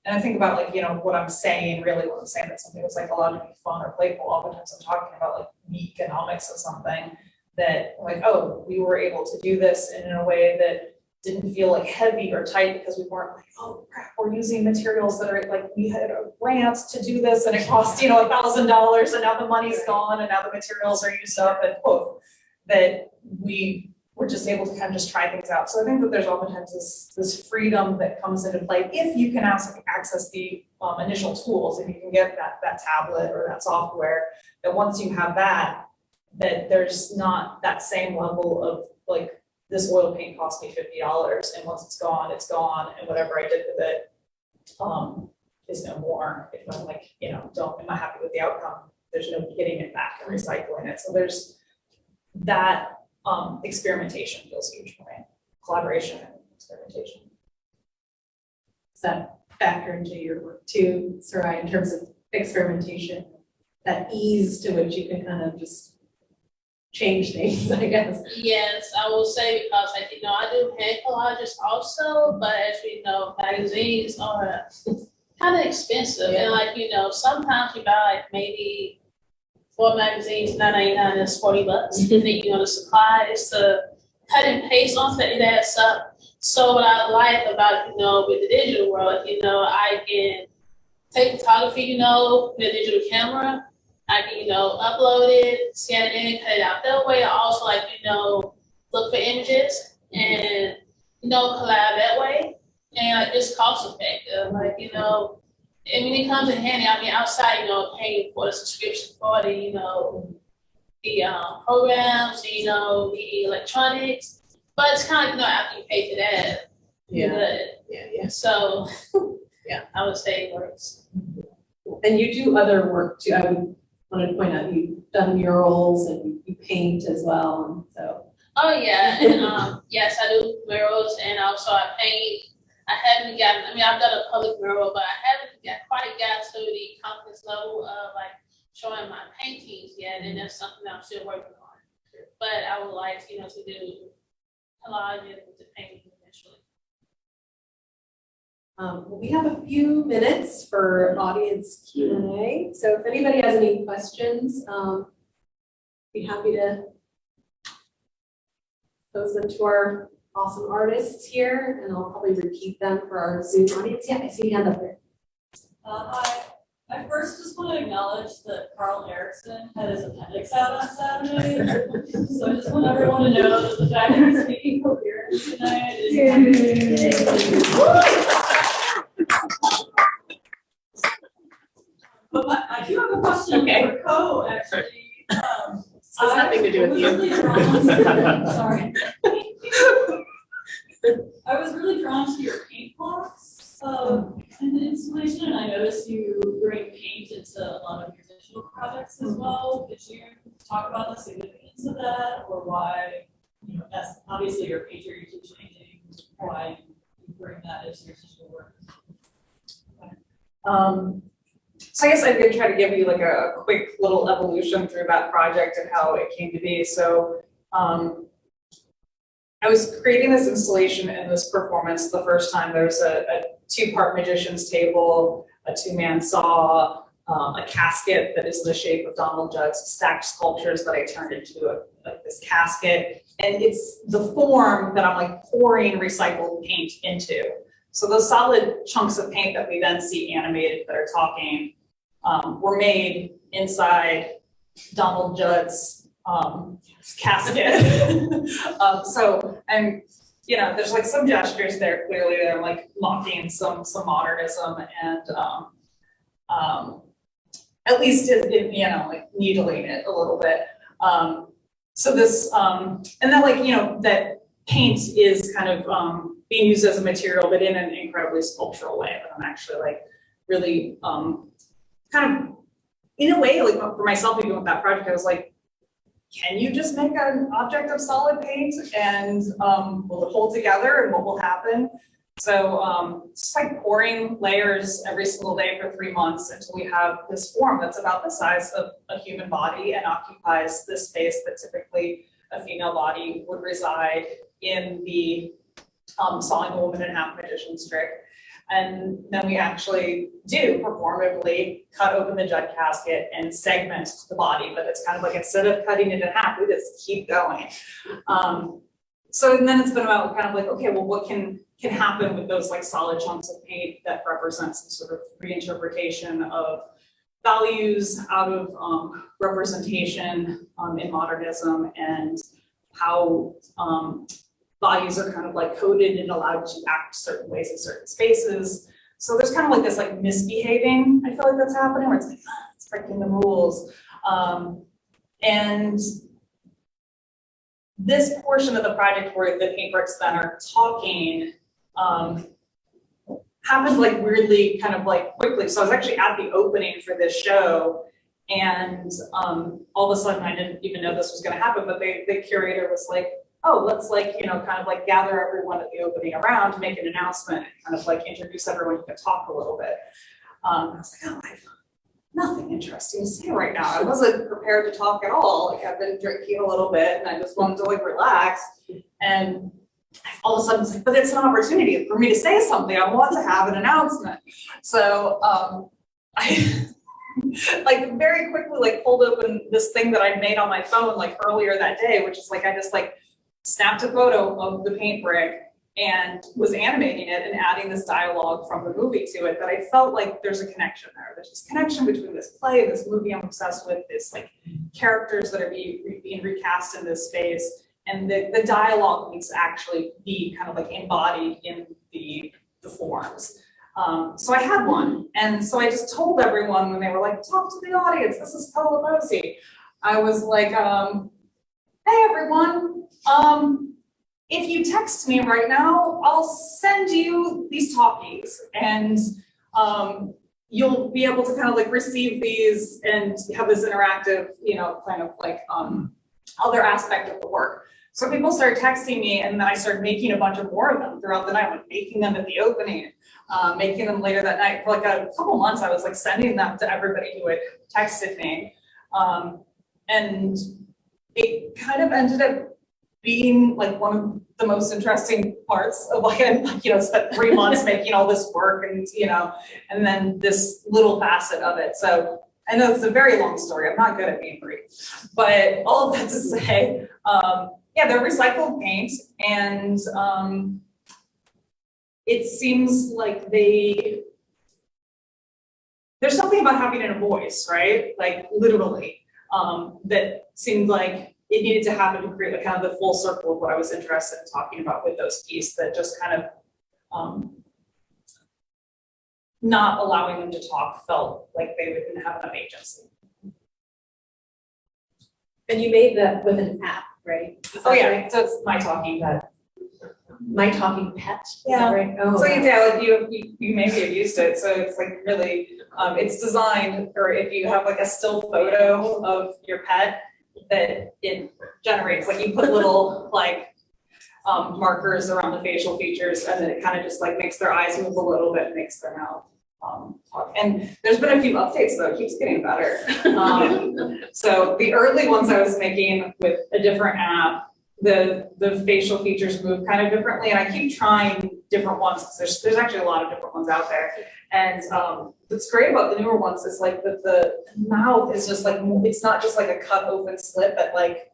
and I think about like, what I'm saying, really what I'm saying, that something was like allowed to be fun or playful. Oftentimes I'm talking about like the economics of something that like, oh, we were able to do this in a way that didn't feel like heavy or tight because we weren't like, oh crap, we're using materials that are like, we had a grant to do this and it cost, $1,000 and now the money's gone and now the materials are used up and that we were just able to kind of just try things out. So I think that there's oftentimes this freedom that comes into play if you can access the initial tools, if you can get that tablet or that software, that once you have that there's not that same level of like, this oil paint cost me $50 and once it's gone, and whatever I did with it is no more. If I'm like, am I happy with the outcome? There's no getting it back and recycling it. So there's that experimentation feels huge for me. Collaboration and experimentation. Does that factor into your work too, Sarai, in terms of experimentation, that ease to which you can kind of just change things, I guess? Yes, I will say because I do hand collages also, but as we know, magazines are kind of expensive. Yeah. And sometimes you buy like maybe 4 magazines, $9.99 is $40. And then the supplies to cut and paste on that, it adds up. So what I like about, with the digital world, I can take photography, with a digital camera. I can, upload it, scan it in, cut it out that way. I also like, look for images and, collab that way. And it's cost effective. Like, and when it comes in handy, outside, paying for the subscription for the, the programs, you know, the electronics. But it's kind of, you know, after you pay for that, you're good. Yeah. So, Yeah. I would say it works. And you do other work too. I would want to point out you've done murals and you paint as well. And so, Oh, yeah, and, yes, I do murals, and also I paint. I haven't gotten, I mean, I've done a public mural, but I haven't quite got to the confidence level of like showing my paintings yet, and that's something I'm still working on. But I would like, you know, to do collages with the painting eventually. we have a few minutes for audience Q&A. So if anybody has any questions, be happy to pose them to our awesome artists here, and I'll probably repeat them for our Zoom audience. Yeah, I see your hand up there. I first just want to acknowledge that Karl Erickson had his appendix out on Saturday. So I just want everyone to know that the fact that he's speaking coherently tonight is. But I do have a question for Coe, actually. This has nothing to do with you. Really drawn, sorry. I was really drawn to your paint blocks in the installation, and I noticed you bring paint into a lot of your digital projects as well. Could you talk about the significance of that, or why, you know, that's obviously your painter, you teach painting, why you bring that into your digital work? So I guess I could try to give you like a quick little evolution through that project and how it came to be. So I was creating this installation and this performance the first time. There was a two-part magician's table, a two-man saw, a casket that is in the shape of Donald Judd's stacked sculptures that I turned into this casket. And it's the form that I'm like pouring recycled paint into. So those solid chunks of paint that we then see animated that are talking were made inside Donald Judd's casket. So, and you know, there's like some gestures there clearly that are like mocking some modernism and at least you know, like needling it a little bit. So this and then like, you know, that paint is kind of being used as a material, but in an incredibly sculptural way. But I'm actually like really kind of in a way, like for myself, even with that project, I was like, can you just make an object of solid paint and will it hold together and what will happen? So just like pouring layers every single day for 3 months until we have this form that's about the size of a human body and occupies this space that typically a female body would reside in the Sawing a Woman in Half magician's trick. And then we actually do performatively cut open the Judd casket and segment the body, but it's kind of like instead of cutting it in half, we just keep going. So then it's been about kind of like, okay, well, what can happen with those like solid chunks of paint that represent some sort of reinterpretation of values out of representation in modernism, and how bodies are kind of like coded and allowed to act certain ways in certain spaces. So there's kind of like this like misbehaving, I feel like that's happening, where it's like, it's breaking the rules. And this portion of the project where the paintbricks then are talking happened like weirdly kind of like quickly. So I was actually at the opening for this show, and all of a sudden I didn't even know this was going to happen, but the curator was like, oh, let's like, you know, kind of like gather everyone at the opening around to make an announcement and kind of like introduce everyone who could talk a little bit. I was like, oh, I have nothing interesting to say right now. I wasn't prepared to talk at all. Like I've been drinking a little bit and I just wanted to like relax. And all of a sudden it's like, but it's an opportunity for me to say something. I want to have an announcement. So I like very quickly like pulled open this thing that I'd made on my phone like earlier that day, which is like I just like snapped a photo of the paint brick and was animating it and adding this dialogue from the movie to it, that I felt like there's a connection there. There's this connection between this play, this movie I'm obsessed with, this like characters that are being recast in this space, and the dialogue needs to actually be kind of like embodied in the forms. So I had one, and so I just told everyone when they were like, talk to the audience, this is Coe Lapossy. I was like, hey, everyone, if you text me right now, I'll send you these talkies, and you'll be able to kind of like receive these and have this interactive, you know, kind of like other aspect of the work. So people started texting me, and then I started making a bunch of more of them throughout the night, like making them at the opening, making them later that night. For like a couple months, I was like sending them to everybody who had texted me. And it kind of ended up being like one of the most interesting parts of like, you know, spent 3 months making all this work, and, you know, and then this little facet of it. So I know it's a very long story. I'm not good at being brief, but all of that to say, yeah, they're recycled paint, and it seems like there's something about having it in a voice, right? Like literally, that seemed like it needed to happen to create a kind of the full circle of what I was interested in talking about with those pieces, that just kind of not allowing them to talk felt like they didn't have enough agency. And you made that with an app, right? Is that Oh yeah, right? so it's my talking pet. My Talking Pet, is Yeah. that right? Oh, So that's- yeah, like you maybe have used it, so it's like really, it's designed for if you have like a still photo of your pet, that it generates, like you put little like markers around the facial features, and then it kind of just like makes their eyes move a little bit, makes their mouth talk. And there's been a few updates though, it keeps getting better. So the early ones I was making with a different app, the facial features move kind of differently, and I keep trying different ones because there's actually a lot of different ones out there. And what's great about the newer ones is like that the mouth is just like, it's not just like a cut open slip, but like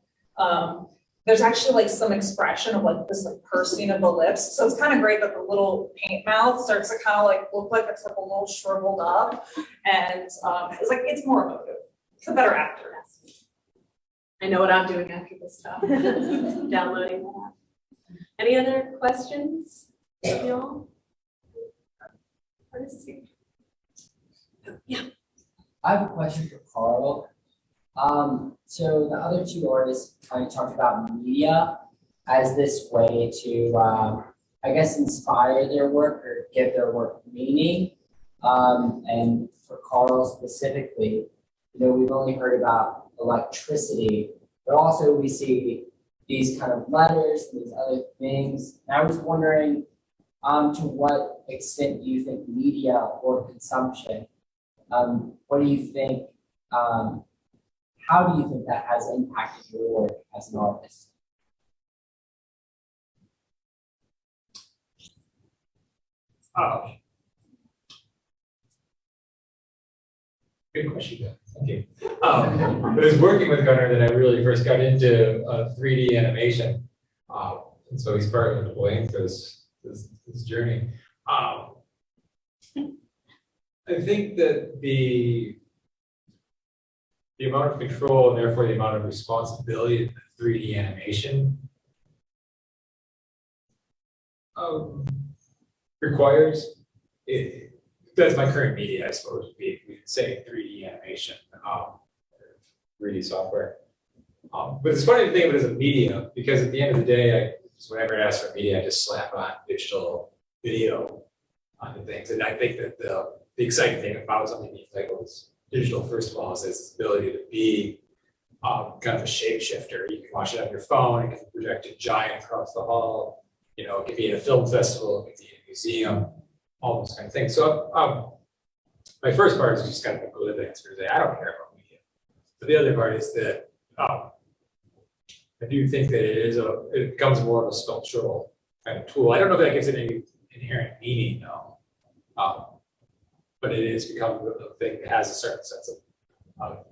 there's actually like some expression of like this like pursing of the lips. So it's kind of great that the little paint mouth starts to kind of like look like it's like a little shriveled up, and it's like it's more emotive. It's a better actor. I know what I'm doing after this stuff. Downloading that. Any other questions, y'all? Yeah. I have a question for Karl. So the other two artists kind of talked about media as this way to, I guess, inspire their work or give their work meaning. And for Karl specifically, you know, we've only heard about electricity, but also we see these kind of letters and these other things. And I was wondering, to what extent do you think media or consumption, what do you think, how do you think that has impacted your work as an artist? Good question, thank you. It was working with Gunnar that I really first got into 3D animation. And so he's part of the blame for this journey. I think that the amount of control and therefore the amount of responsibility of 3D animation requires it. That's my current media, I suppose, we could say 3D animation, 3D software. But it's funny to think of it as a media, because at the end of the day, whenever I ask for media, I just slap on digital video onto things. And I think that the exciting thing about something like digital, first of all, is its ability to be kind of a shapeshifter. You can watch it on your phone, it can be projected giant across the hall, you know, it could be at a film festival, it could be in a museum, all those kind of things. So my first part is just kind of a glib answer, I don't care about media. But the other part is that I do think that it becomes more of a sculptural kind of tool. I don't know if that gives it any inherent meaning though. But it is become a thing that has a certain sense of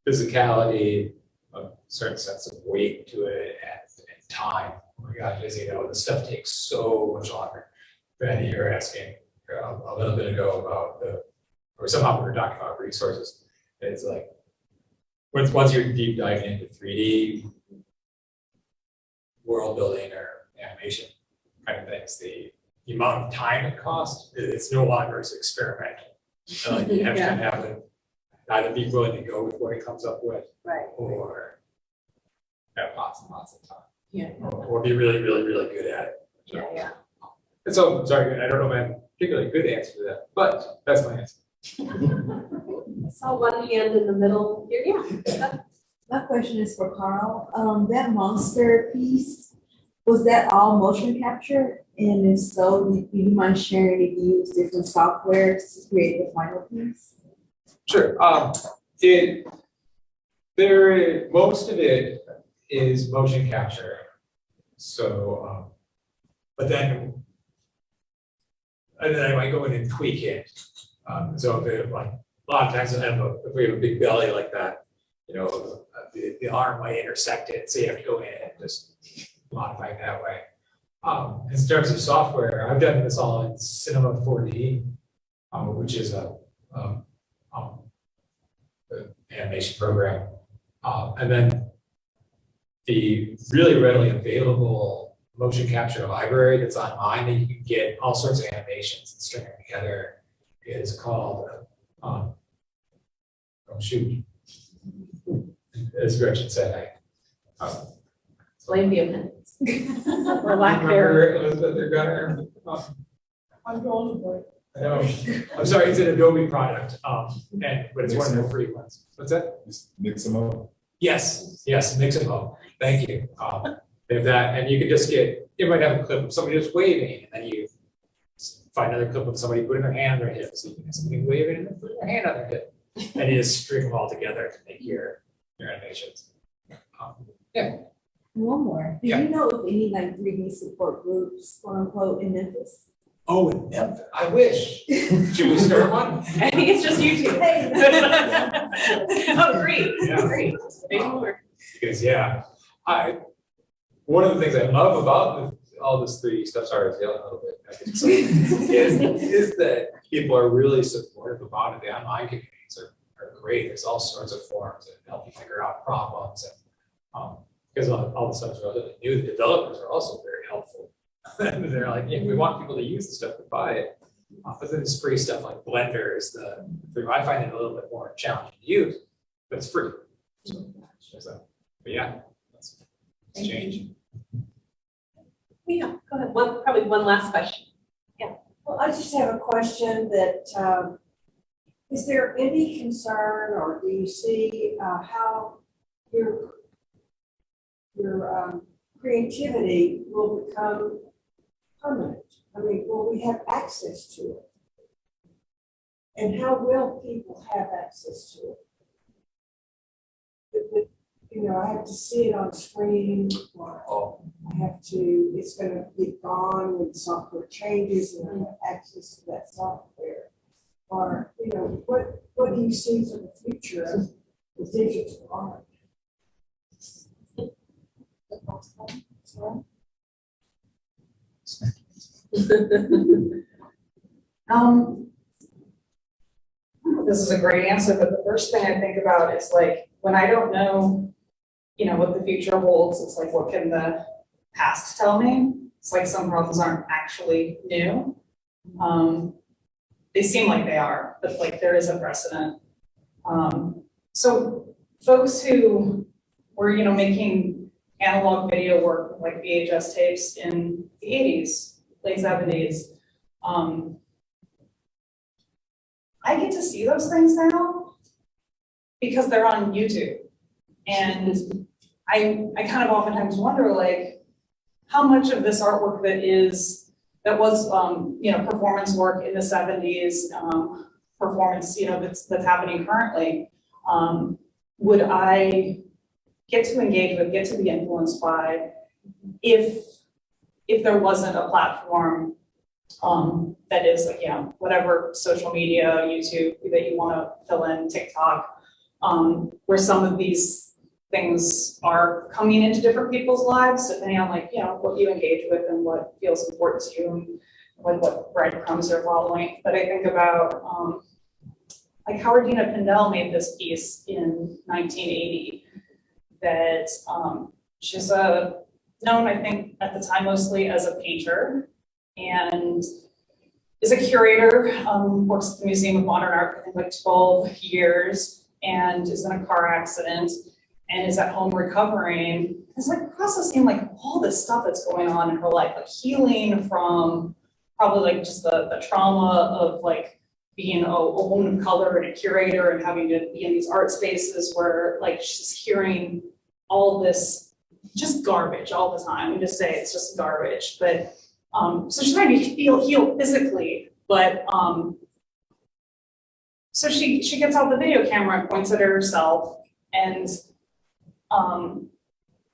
physicality, a certain sense of weight to it, and time. Oh my God, as you know, this stuff takes so much longer. Betty, you were asking a little bit ago about or somehow we were talking about resources. It's like, once you're deep diving into 3D world building or animation kind of things, the amount of time it costs, it's no longer as experimental. So like you have to have either be willing to go with what he comes up with, Right. or have lots and lots of time. Yeah. Or be really, really, really good at it. Yeah, yeah. And so, sorry, I don't know if I have a particularly good answer to that, but that's my answer. I saw one hand in the middle here, yeah. My question is for Karl. That monster piece, was that all motion capture? And if so, do you mind sharing if you use different softwares to create the final piece? Sure, most of it is motion capture. So, but then I might go in and tweak it. So if like, a lot of times if we have a big belly like that, you know, the arm might intersect it, so you have to go in and just modify it that way. In terms of software, I've done this all in Cinema 4D, which is an animation program. And then the really readily available motion capture library that's online that you can get all sorts of animations and string them together is called, oh shoot, as Gretchen said, Blame the appendix. Or lack thereof. Elizabeth or Gunnar? I'm going to. I know. I'm sorry, it's an Adobe product, but it's one of their free ones. What's that? Just mix them up. Yes, mix them up. Thank you. They have that, and you can just you might have a clip of somebody just waving, and then you find another clip of somebody putting their hand on their hip, so you can have somebody waving and then putting their hand on their hip, and you just string them all together to make your animations. One more. Do Yeah. you know if any like 3D support groups, quote unquote, in Memphis? Oh, in Memphis, I wish. Should we start one? I think it's just you two. Oh, great, Yeah. great. Big work. Because, one of the things I love about all this 3D stuff, sorry, I was yelling a little bit, I get excited, is that people are really supportive about it. The online communities are great. There's all sorts of forums that help you figure out problems, and because all the stuff is relatively new, the developers are also very helpful. They're like, yeah, we want people to use the stuff to buy it. But then there's free stuff like Blender is I find it a little bit more challenging to use, but it's free. So, but yeah, that's change. Yeah, go ahead. Probably one last question. Well, I just have a question that, is there any concern or do you see how your creativity will become permanent? I mean, will we have access to it? And how will people have access to it? I have to see it on screen, or I have to, it's gonna be gone when the software changes and I have access to that software. Or, what do you see for the future of the digital art? This is a great answer, but the first thing I think about is like, when I don't know, what the future holds, it's like, what can the past tell me? It's like some problems aren't actually new. They seem like they are, but like there is a precedent. So folks who were, making analog video work with like VHS tapes in the 80s, late 70s, I get to see those things now because they're on YouTube. And I kind of oftentimes wonder, like, how much of this artwork that was performance work in the 70s, performance, that's happening currently, would I get to engage with, get to be influenced by, if there wasn't a platform that is like, whatever social media, YouTube that you want to fill in, TikTok, where some of these things are coming into different people's lives, depending on like, what you engage with and what feels important to you, and like what breadcrumbs you're following. But I think about like how Dina Pindell made this piece in 1980 that she's known, I think, at the time mostly as a painter, and is a curator, works at the Museum of Modern Art for I think like 12 years. and is in a car accident and is at home recovering. It's like processing like all this stuff that's going on in her life, like healing from probably like just the trauma of like being a woman of color and a curator and having to be in these art spaces where like she's hearing all this just garbage all the time. We just say it's just garbage, but so she's trying to heal physically, but so she gets out the video camera and points it at herself and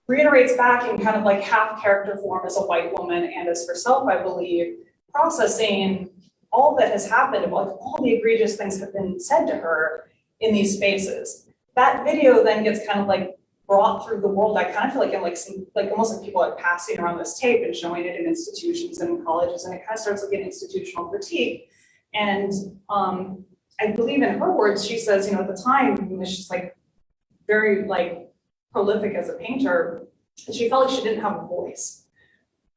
reiterates back in kind of like half character form as a white woman and as herself, I believe, processing all that has happened, like all the egregious things have been said to her in these spaces. That video then gets kind of like brought through the world. I kind of feel like in like some, like almost like people like passing around this tape and showing it in institutions and in colleges, and it kind of starts to get institutional critique. And I believe in her words, she says, you know, at the time, she's like very like prolific as a painter, she felt like she didn't have a voice.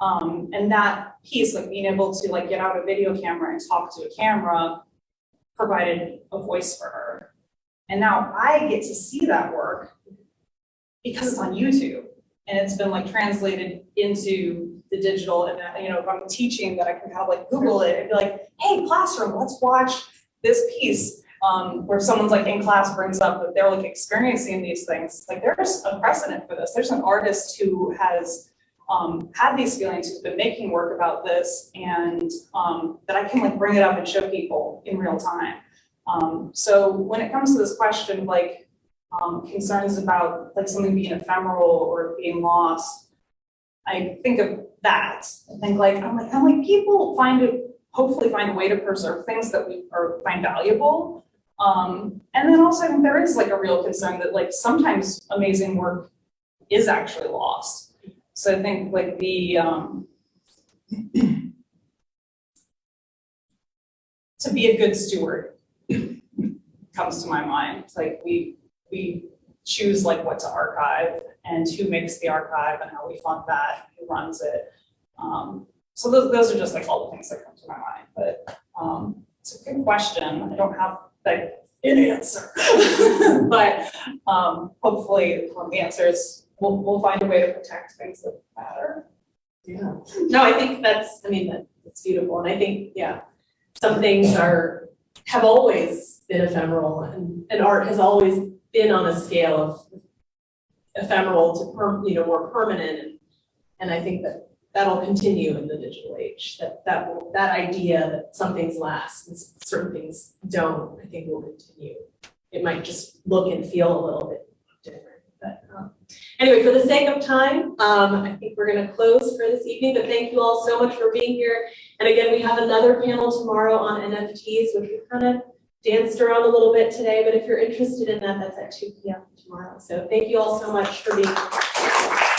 And that piece, like being able to like get out a video camera and talk to a camera, provided a voice for her. And now I get to see that work because it's on YouTube and it's been like translated into the digital. And you know, if I'm teaching, that I can kind of like Google it and be like, hey, classroom, let's watch this piece. Where someone's like in class brings up that they're like experiencing these things. Like there's a precedent for this. There's an artist who has had these feelings, who's been making work about this, and that I can like bring it up and show people in real time. So when it comes to this question of like concerns about like something being ephemeral or being lost, I think of that. I think like, I'm like people hopefully find a way to preserve things that we find valuable. And then also I think there is like a real concern that like sometimes amazing work is actually lost. So I think like the, to be a good steward comes to my mind. It's like we choose like what to archive and who makes the archive and how we fund that, who runs it. So those are just like all the things that come to my mind, but it's a good question. I don't have like an answer, but hopefully the answer is we'll find a way to protect things that matter. Yeah. No, I think that's beautiful. And I think, yeah, some things have always been ephemeral and art has always been on a scale of ephemeral to more permanent. And I think that'll continue in the digital age. That idea that some things last and certain things don't, I think will continue. It might just look and feel a little bit different. But anyway, for the sake of time, I think we're going to close for this evening. But thank you all so much for being here. And again, we have another panel tomorrow on NFTs, which we kind of danced around a little bit today. But if you're interested in that, that's at 2 p.m. tomorrow. So thank you all so much for being here.